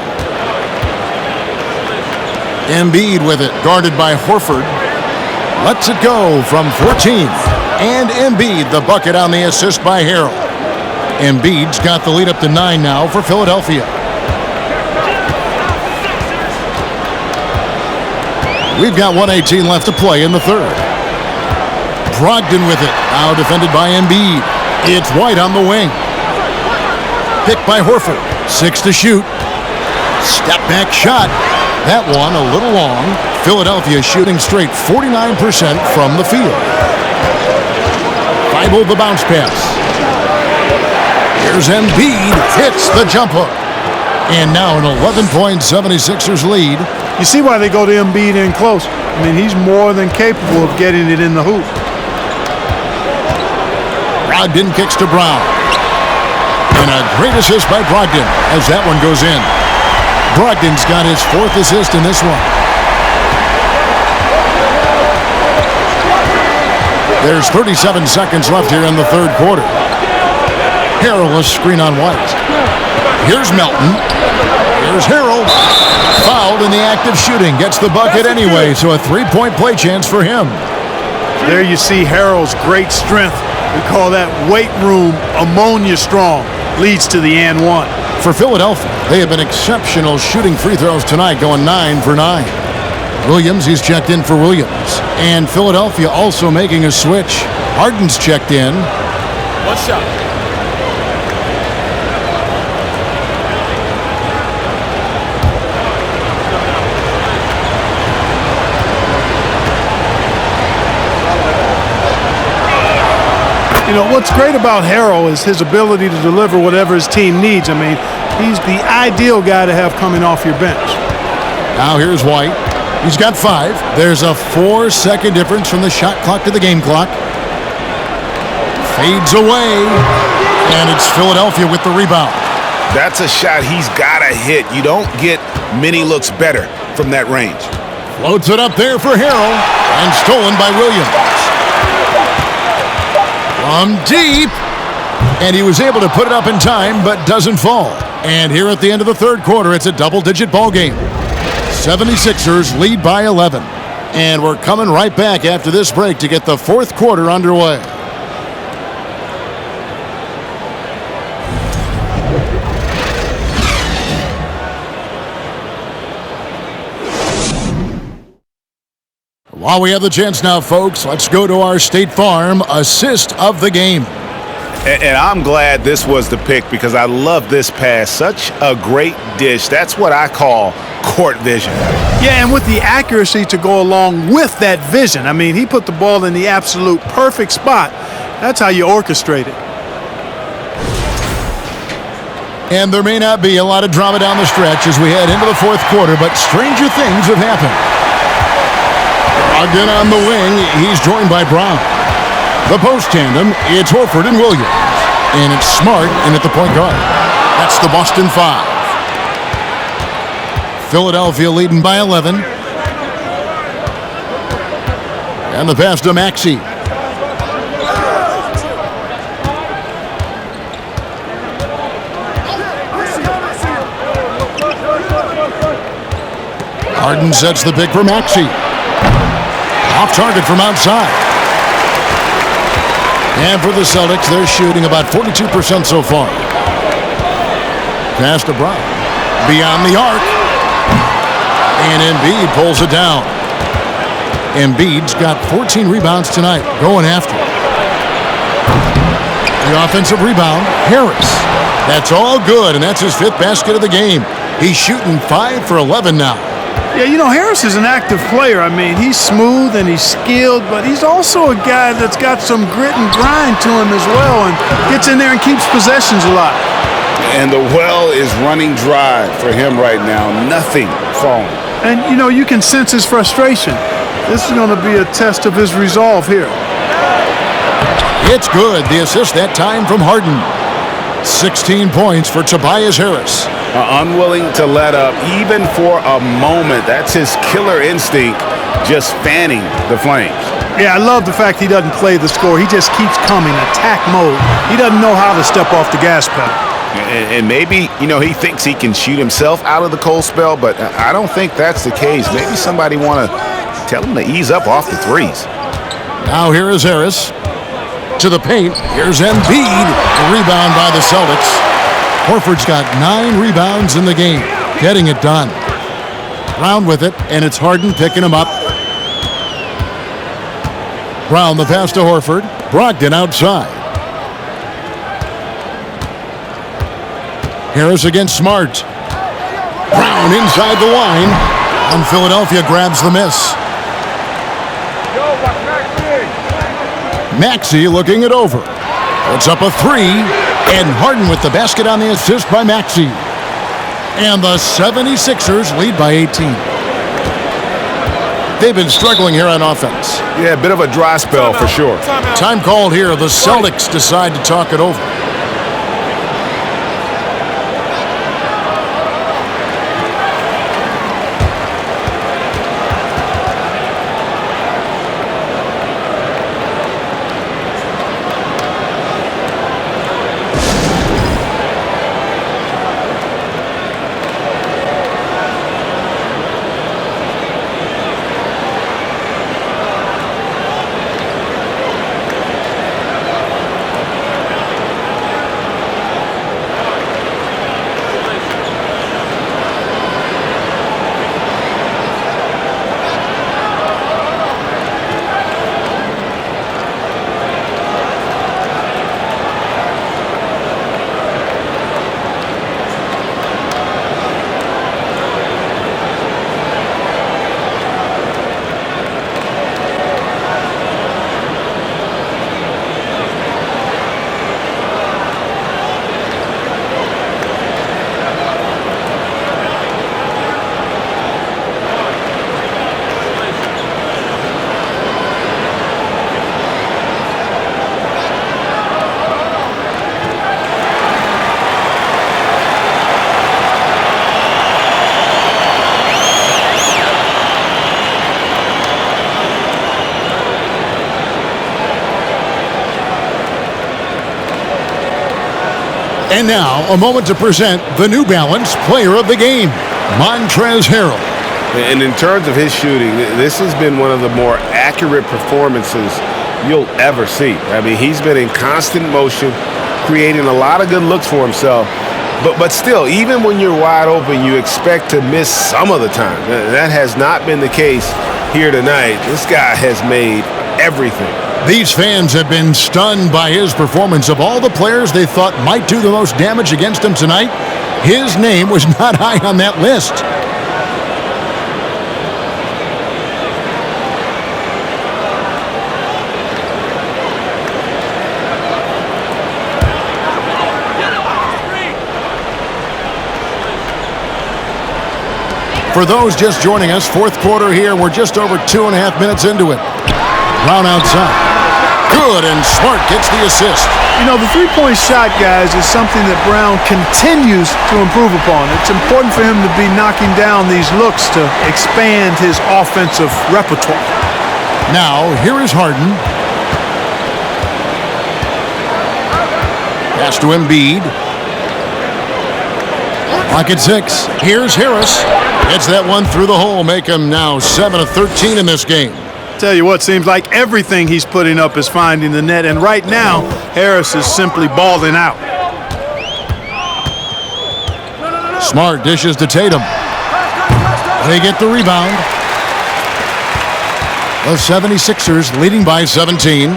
Embiid with it, guarded by Horford. Lets it go from 14. And Embiid, the bucket on the assist by Harrell. Embiid's got the lead up to 9 now for Philadelphia. We've got 1:18 left to play in the third. Brogdon with it, now defended by Embiid. It's White on the wing. Picked by Horford, 6 to shoot. Step back shot. That one a little long. Philadelphia shooting straight 49% from the field. Thibault the bounce pass. Here's Embiid, hits the jump hook. And now an 11-point 76ers lead. You see why they go to Embiid in close. I mean, he's more than capable of getting it in the hoop. Brogdon kicks to Brown. And a great assist by Brogdon as that one goes in. Brogdon's got his 4th assist in this one. There's 37 seconds left here in the third quarter. Harrell a screen on White. Here's Melton. Here's Harrell. Fouled in the act of shooting. Gets the bucket anyway, so a 3-point play chance for him. There you see Harrell's great strength. We call that weight room ammonia strong. Leads to the and one. For Philadelphia, they have been exceptional shooting free throws tonight, going 9 for 9. Williams, he's checked in for Williams. And Philadelphia also making a switch. Harden's checked in. One shot. You know, what's great about Harrell is his ability to deliver whatever his team needs. I mean, he's the ideal guy to have coming off your bench. Now here's White. He's got 5. There's a 4-second difference from the shot clock to the game clock. Fades away. And it's Philadelphia with the rebound. That's a shot he's got to hit. You don't get many looks better from that range. Floats it up there for Harrell. And stolen by Williams. From deep. And he was able to put it up in time, but doesn't fall. And here at the end of the third quarter, it's a double-digit ball game. 76ers lead by 11. And we're coming right back after this break to get the fourth quarter underway. While we have the chance now, folks, let's go to our State Farm assist of the game. And I'm glad this was the pick because I love this pass. Such a great dish. That's what I call court vision. Yeah, and with the accuracy to go along with that vision. I mean, he put the ball in the absolute perfect spot. That's how you orchestrate it. And there may not be a lot of drama down the stretch as we head into the fourth quarter, but stranger things have happened. Brogdon on the wing. He's joined by Brown. The post tandem, it's Horford and Williams. And it's Smart in at the point guard. That's the Boston 5. Philadelphia leading by 11. And the pass to Maxey. Harden sets the pick for Maxey. Off target from outside. And for the Celtics, they're shooting about 42% so far. Pass to Brown. Beyond the arc. And Embiid pulls it down. Embiid's got 14 rebounds tonight, going after it. The offensive rebound, Harris. That's all good, and that's his 5th basket of the game. He's shooting 5 for 11 now. Yeah, you know, Harris is an active player. I mean, he's smooth and he's skilled, but he's also a guy that's got some grit and grind to him as well and gets in there and keeps possessions alive. And the well is running dry for him right now. Nothing falling. And, you know, you can sense his frustration. This is going to be a test of his resolve here. It's good. The assist that time from Harden. 16 points for Tobias Harris. Unwilling to let up even for a moment. That's his killer instinct, just fanning the flames. Yeah, I love the fact he doesn't play the score. He just keeps coming, attack mode. He doesn't know how to step off the gas pedal. And maybe, he thinks he can shoot himself out of the cold spell, but I don't think that's the case. Maybe somebody want to tell him to ease up off the threes. Now here is Harris. To the paint. Here's Embiid. The rebound by the Celtics. Horford's got 9 rebounds in the game. Getting it done. Brown with it, and it's Harden picking him up. Brown the pass to Horford. Brogdon outside. Harris against Smart. Brown inside the line. And Philadelphia grabs the miss. Maxey looking it over. Puts up a 3. And Harden with the basket on the assist by Maxey. And the 76ers lead by 18. They've been struggling here on offense. Yeah, a bit of a dry spell for sure. Time called here. The Celtics decide to talk it over. And now, a moment to present the New Balance Player of the Game, Montrezl Harrell. And in terms of his shooting, this has been one of the more accurate performances you'll ever see. I mean, he's been in constant motion, creating a lot of good looks for himself. But still, even when you're wide open, you expect to miss some of the time. That has not been the case here tonight. This guy has made everything. These fans have been stunned by his performance. Of all the players they thought might do the most damage against him tonight, his name was not high on that list. For those just joining us, fourth quarter here. We're just over 2.5 minutes into it. Brown outside. Good, and Smart gets the assist. You know, the three-point shot, guys, is something that Brown continues to improve upon. It's important for him to be knocking down these looks to expand his offensive repertoire. Now, here is Harden. Pass to Embiid. Clock at 6. Here's Harris. Gets that one through the hole, make him now 7 of 13 in this game. Tell you what, seems like everything he's putting up is finding the net, and right now, Harris is simply balling out. Smart dishes to Tatum. They get the rebound. The 76ers leading by 17.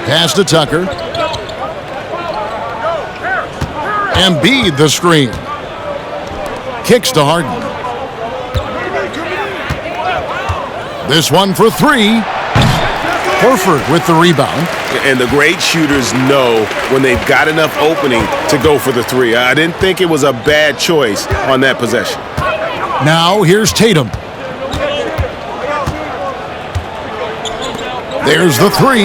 Pass to Tucker. Embiid the screen. Kicks to Harden. This one for 3. Horford with the rebound. And the great shooters know when they've got enough opening to go for the 3. I didn't think it was a bad choice on that possession. Now here's Tatum. There's the 3.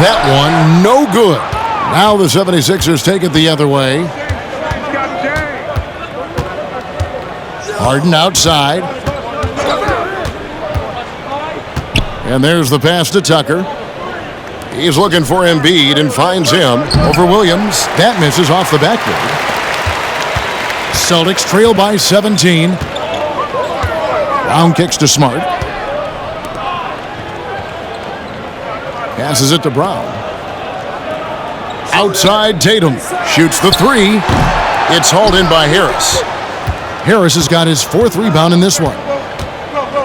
That one no good. Now the 76ers take it the other way. Harden outside. And there's the pass to Tucker. He's looking for Embiid and finds him over Williams. That misses off the backboard. Celtics trail by 17. Brown kicks to Smart. Passes it to Brown. Outside, Tatum shoots the three. It's hauled in by Harris. Harris has got his 4th rebound in this one.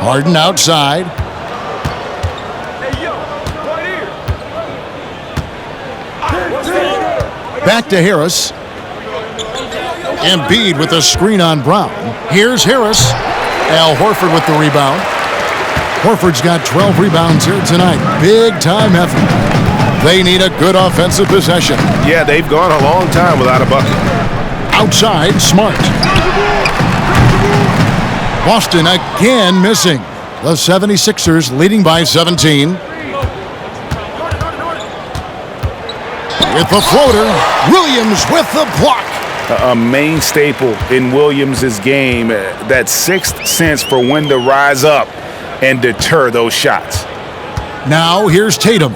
Harden outside. Back to Harris. Embiid with a screen on Brown. Here's Harris. Al Horford with the rebound. Horford's got 12 rebounds here tonight. Big time effort. They need a good offensive possession. Yeah, they've gone a long time without a bucket. Outside, Smart. Boston again missing. The 76ers leading by 17. With the floater, Williams with the block. A main staple in Williams' game, that 6th sense for when to rise up and deter those shots. Now here's Tatum.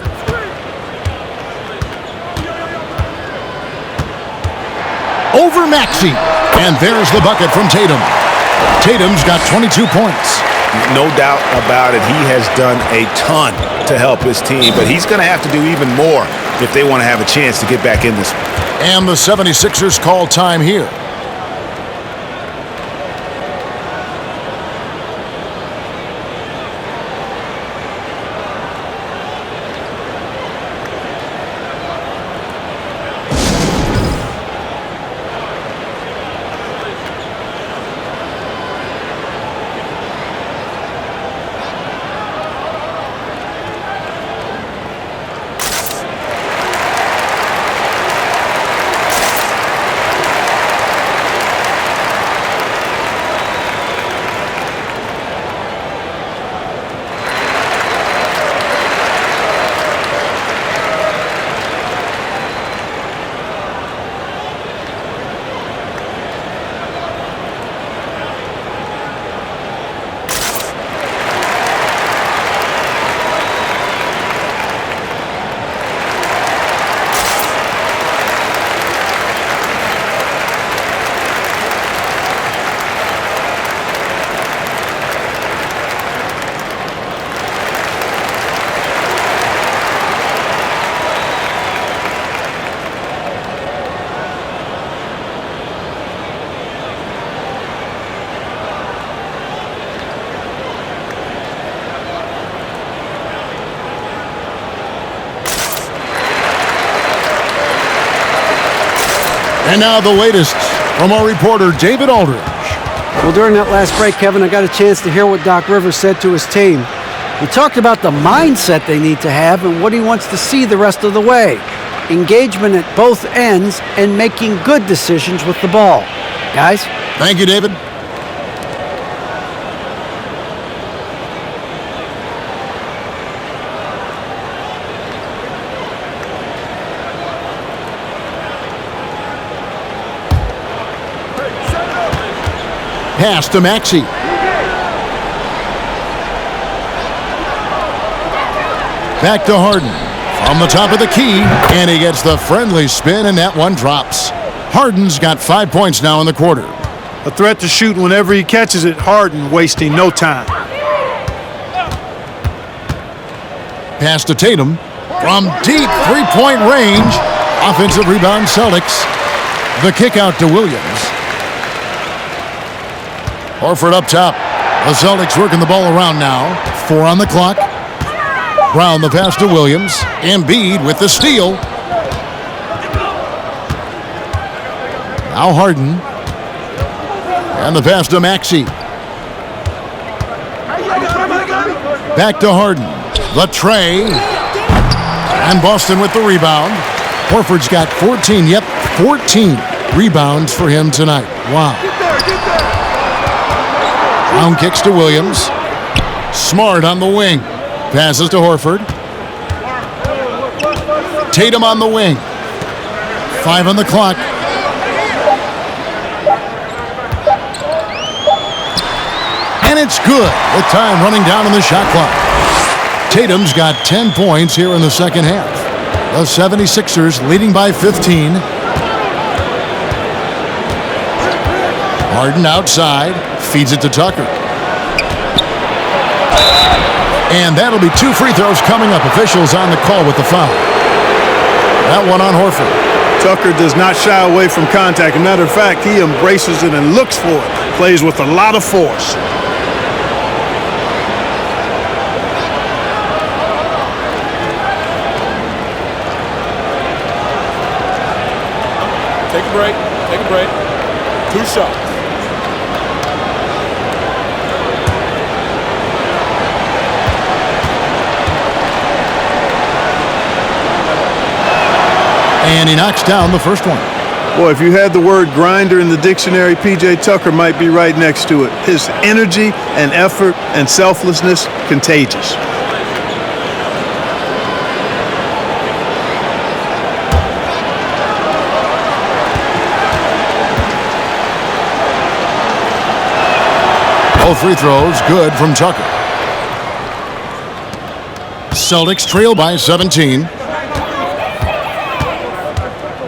Over Maxey. And there's the bucket from Tatum. Tatum's got 22 points. No doubt about it. He has done a ton to help his team, but he's going to have to do even more if they want to have a chance to get back in this one. And the 76ers call time here. And now the latest from our reporter, David Aldridge. Well, during that last break, Kevin, I got a chance to hear what Doc Rivers said to his team. He talked about the mindset they need to have and what he wants to see the rest of the way. Engagement at both ends and making good decisions with the ball. Guys? Thank you, David. Pass to Maxey. Back to Harden. From the top of the key, and he gets the friendly spin, and that one drops. Harden's got 5 points now in the quarter. A threat to shoot whenever he catches it. Harden wasting no time. Pass to Tatum. From deep three-point range. Offensive rebound, Celtics. The kick out to Williams. Horford up top. The Celtics working the ball around now. 4 on the clock. Brown the pass to Williams. Embiid with the steal. Now Harden. And the pass to Maxey. Back to Harden. The tray. And Boston with the rebound. Horford's got 14. Yep, 14 rebounds for him tonight. Wow. Brown kicks to Williams. Smart on the wing. Passes to Horford. Tatum on the wing. 5 on the clock. And it's good with time running down on the shot clock. Tatum's got 10 points here in the second half. The 76ers leading by 15. Harden outside, feeds it to Tucker. And that'll be 2 free throws coming up. Officials on the call with the foul. That one on Horford. Tucker does not shy away from contact. As a matter of fact, he embraces it and looks for it. Plays with a lot of force. Take a break. Take a break. 2 shots. And he knocks down the first one. Boy, if you had the word grinder in the dictionary, P.J. Tucker might be right next to it. His energy and effort and selflessness, contagious. Both free throws good from Tucker. Celtics trail by 17.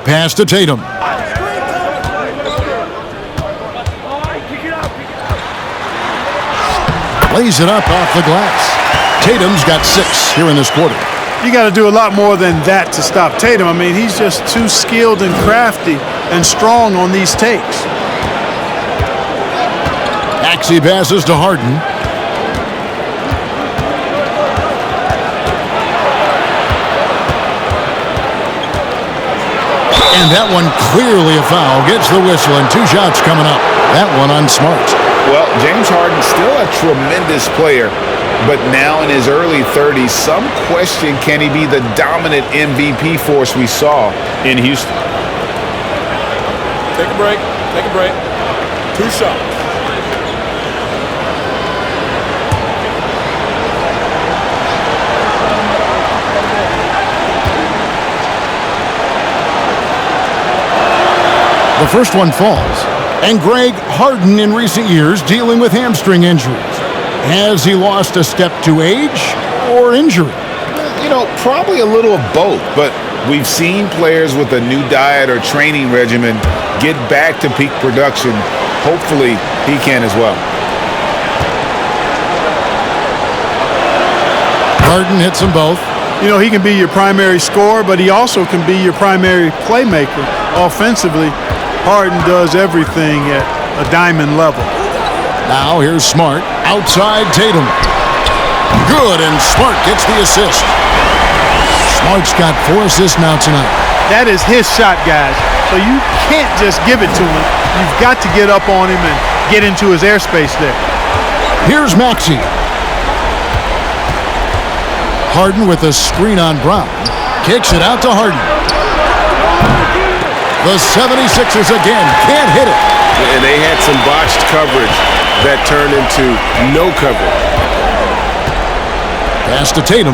Pass to Tatum. Lays it up off the glass. Tatum's got 6 here in this quarter. You got to do a lot more than that to stop Tatum. I mean, he's just too skilled and crafty and strong on these takes. Maxey passes to Harden. And that one clearly a foul. Gets the whistle and 2 shots coming up. That one on Smart. Well, James Harden still a tremendous player, but now in his early 30s, some question, can he be the dominant MVP force we saw in Houston? Take a break. Take a break. 2 shots. The first one falls. And Greg, Harden in recent years dealing with hamstring injuries. Has he lost a step to age or injury? You know, probably a little of both, but we've seen players with a new diet or training regimen get back to peak production. Hopefully, he can as well. Harden hits them both. You know, he can be your primary scorer, but he also can be your primary playmaker. Offensively, Harden does everything at a diamond level. Now here's Smart. Outside Tatum. Good, and Smart gets the assist. Smart's got 4 assists now tonight. That is his shot, guys. So you can't just give it to him. You've got to get up on him and get into his airspace there. Here's Maxey. Harden with a screen on Brown. Kicks it out to Harden. The 76ers again can't hit it. And they had some botched coverage that turned into no coverage. Pass to Tatum.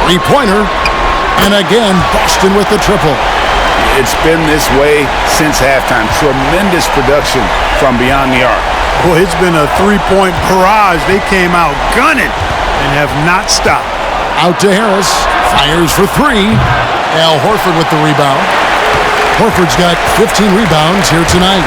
Three-pointer. And again, Boston with the triple. It's been this way since halftime. Tremendous production from beyond the arc. Boy, it's been a 3-point barrage. They came out gunning and have not stopped. Out to Harris. Fires for 3. Al Horford with the rebound. Horford's got 15 rebounds here tonight.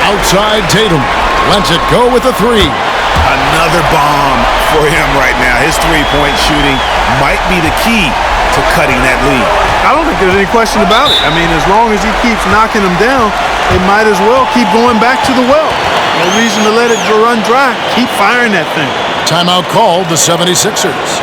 Outside Tatum. Lets it go with a 3. Another bomb for him right now. His three-point shooting might be the key to cutting that lead. I don't think there's any question about it. I mean, as long as he keeps knocking them down, they might as well keep going back to the well. No reason to let it run dry. Keep firing that thing. Timeout called the 76ers.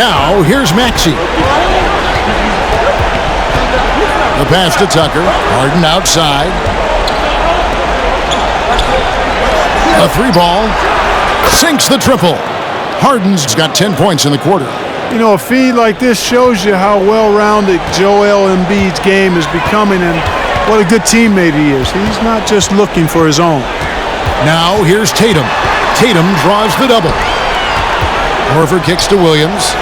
Now, here's Maxey. The pass to Tucker. Harden outside. A 3-ball. Sinks the triple. Harden's got 10 points in the quarter. You know, a feed like this shows you how well-rounded Joel Embiid's game is becoming and what a good teammate he is. He's not just looking for his own. Now, here's Tatum. Tatum draws the double. Horford kicks to Williams.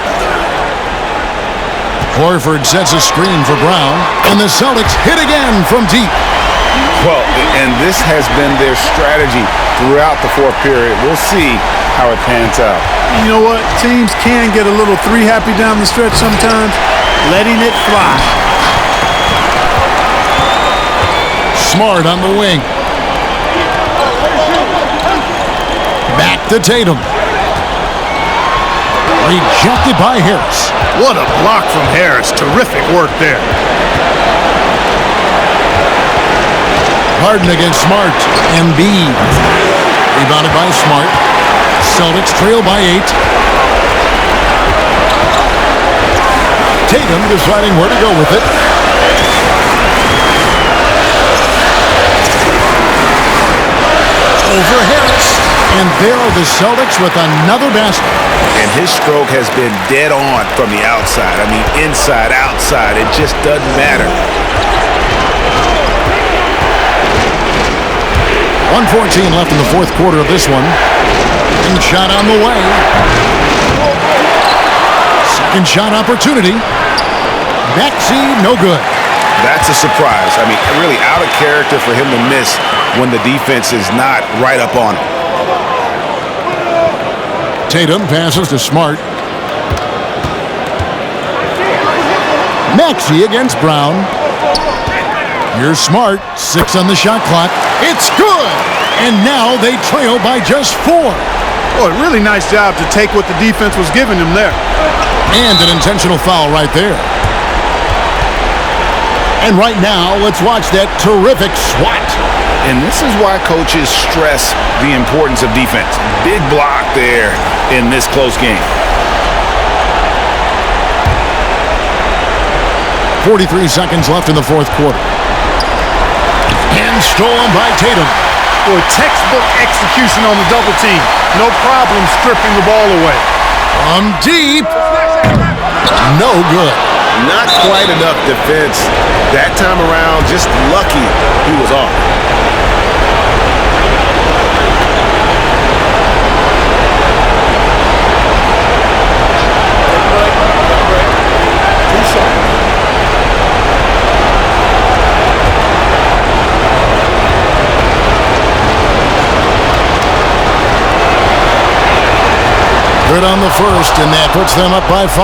Horford sets a screen for Brown, and the Celtics hit again from deep. Well, and this has been their strategy throughout the fourth period. We'll see how it pans out. You know what? Teams can get a little three-happy down the stretch sometimes, letting it fly. Smart on the wing. Back to Tatum. Rejected by Harris. What a block from Harris. Terrific work there. Harden against Smart. Embiid. Rebounded by Smart. Celtics trail by 8. Tatum deciding where to go with it. Over Harris. And there are the Celtics with another basket. And his stroke has been dead on from the outside. I mean, inside, outside, it just doesn't matter. 1:14 left in the fourth quarter of this one. And shot on the way. Second shot opportunity. Maxey, no good. That's a surprise. I mean, really out of character for him to miss when the defense is not right up on him. Tatum passes to Smart. Maxey against Brown. Here's Smart. 6 on the shot clock. It's good! And now they trail by just 4. Boy, really nice job to take what the defense was giving him there. And an intentional foul right there. And right now, let's watch that terrific swat. And this is why coaches stress the importance of defense. Big block there in this close game. 43 seconds left in the fourth quarter. And stolen by Tatum. Boy, textbook execution on the double team. No problem stripping the ball away. From deep. No good. Not quite enough defense that time around. Just lucky he was off. Good on the first, and that puts them up by 5.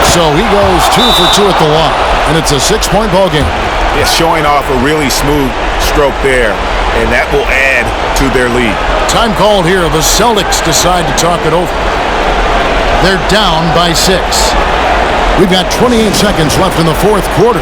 So he goes 2 for 2 at the line, and it's a 6-point ball game. It's showing off a really smooth stroke there, and that will add to their lead. Time called here. The Celtics decide to talk it over. They're down by 6. We've got 28 seconds left in the fourth quarter.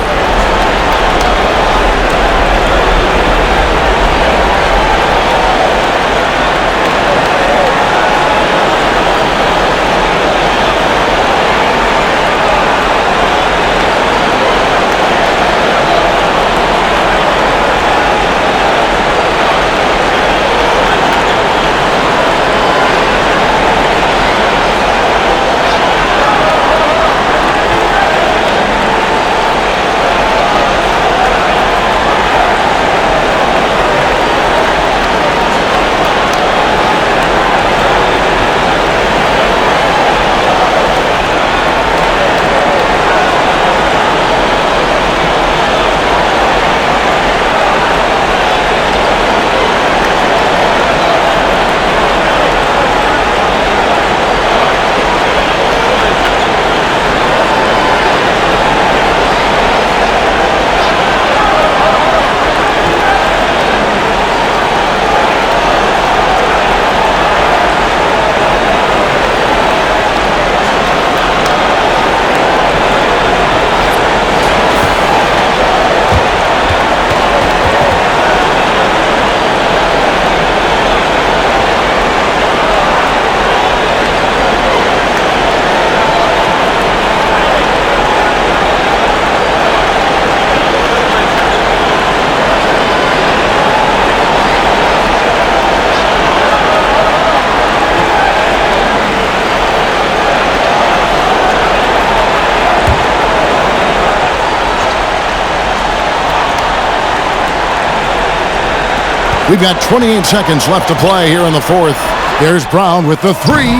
We've got 28 seconds left to play here in the fourth. There's Brown with the three.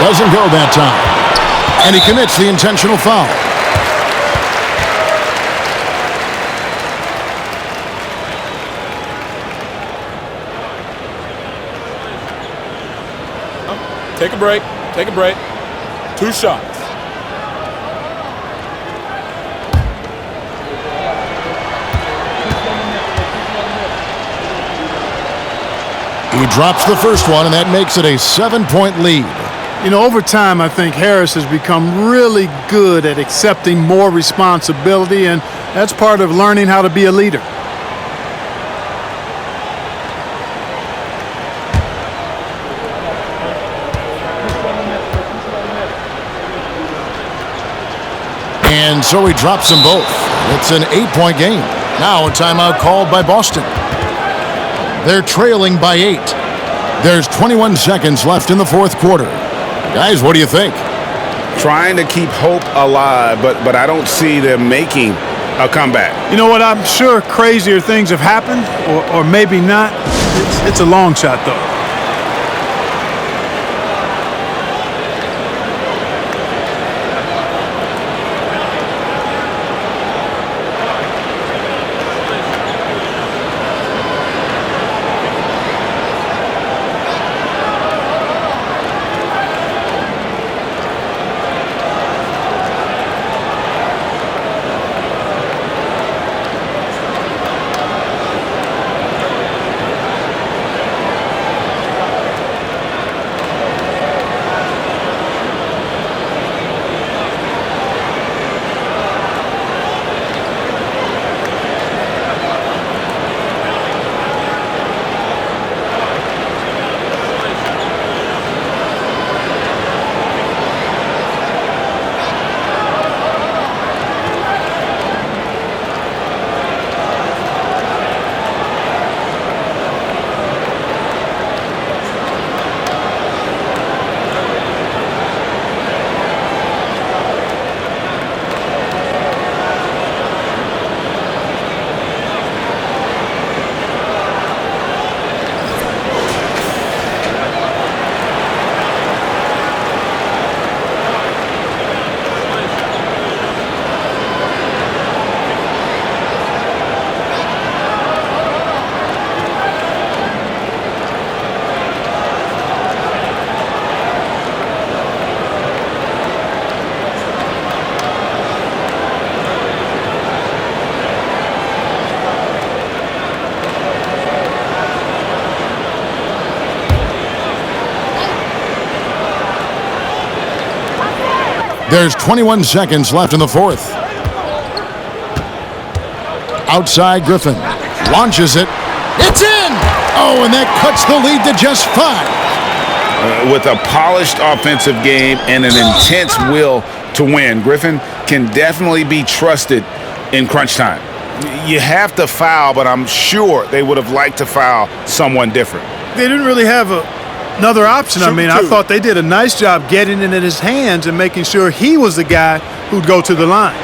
Doesn't go that time. And he commits the intentional foul. Take a break. Take a break. 2 shots. He drops the first one, and that makes it a 7-point lead. You know, over time, I think Harris has become really good at accepting more responsibility, and that's part of learning how to be a leader. And so he drops them both. It's an 8-point game. Now a timeout called by Boston. They're trailing by 8. There's 21 seconds left in the fourth quarter. Guys, what do you think? Trying to keep hope alive, but I don't see them making a comeback. You know what? I'm sure crazier things have happened, or maybe not. It's a long shot, though. There's 21 seconds left in the fourth. Outside Griffin. Launches it. It's in! Oh, and that cuts the lead to just 5. With a polished offensive game and an intense will to win, Griffin can definitely be trusted in crunch time. You have to foul, but I'm sure they would have liked to foul someone different. They didn't really have another option. I Shoot two. thought they did a nice job getting it in his hands and making sure he was the guy who'd go to the line.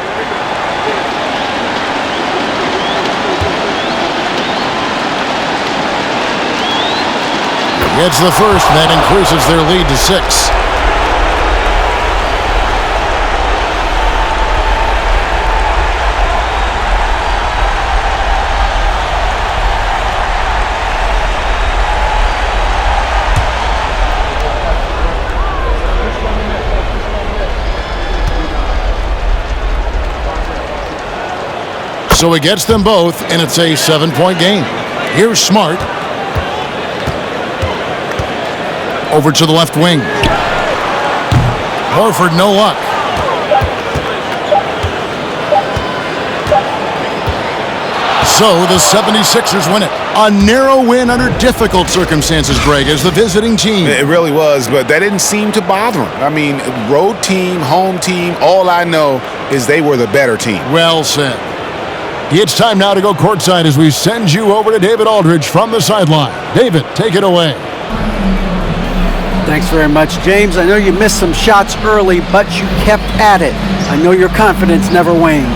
Gets the first, and that increases their lead to 6. So he gets them both, and it's a 7-point game. Here's Smart. Over to the left wing. Horford, no luck. So the 76ers win it. A narrow win under difficult circumstances, Greg, as the visiting team. It really was, but that didn't seem to bother him. I mean, road team, home team, all I know is they were the better team. Well said. It's time now to go courtside as we send you over to David Aldridge from the sideline. David, take it away. Thanks very much, James. I know you missed some shots early, but you kept at it. I know your confidence never wanes.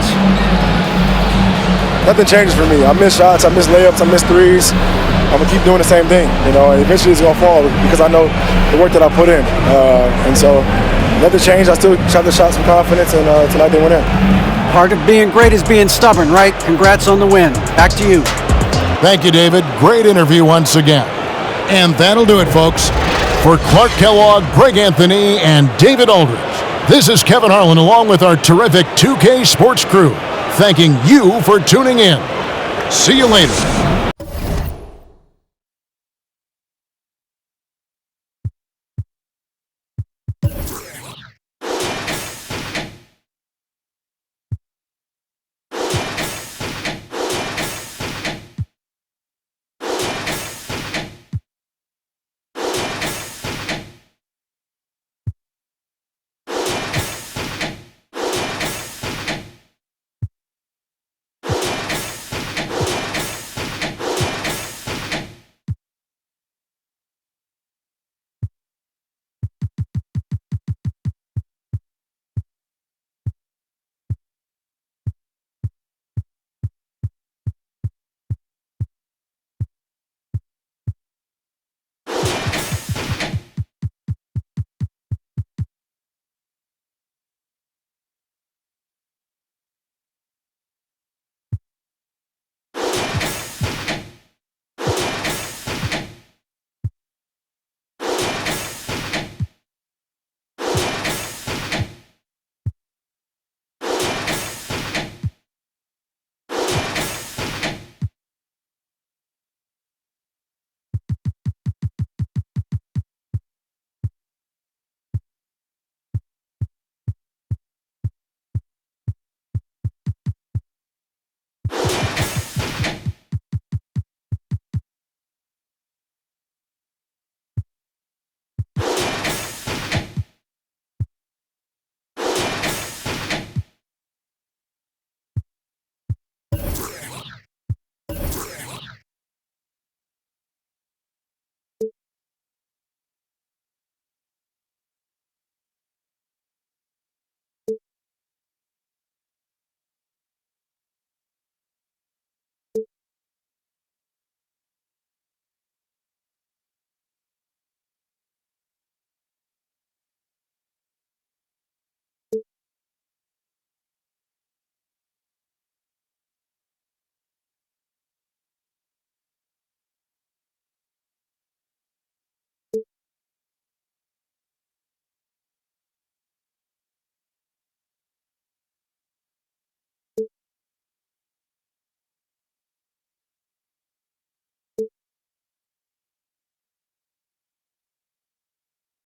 Nothing changes for me. I miss shots, I miss layups, I miss threes. I'm gonna keep doing the same thing, and eventually it's gonna fall because I know the work that I put in, and so nothing changed. I still tried to shot some confidence, and tonight they went in. Part of being great is being stubborn, right? Congrats on the win. Back to you. Thank you, David. Great interview once again. And that'll do it, folks. For Clark Kellogg, Greg Anthony, and David Aldridge, this is Kevin Harlan along with our terrific 2K Sports crew, thanking you for tuning in. See you later.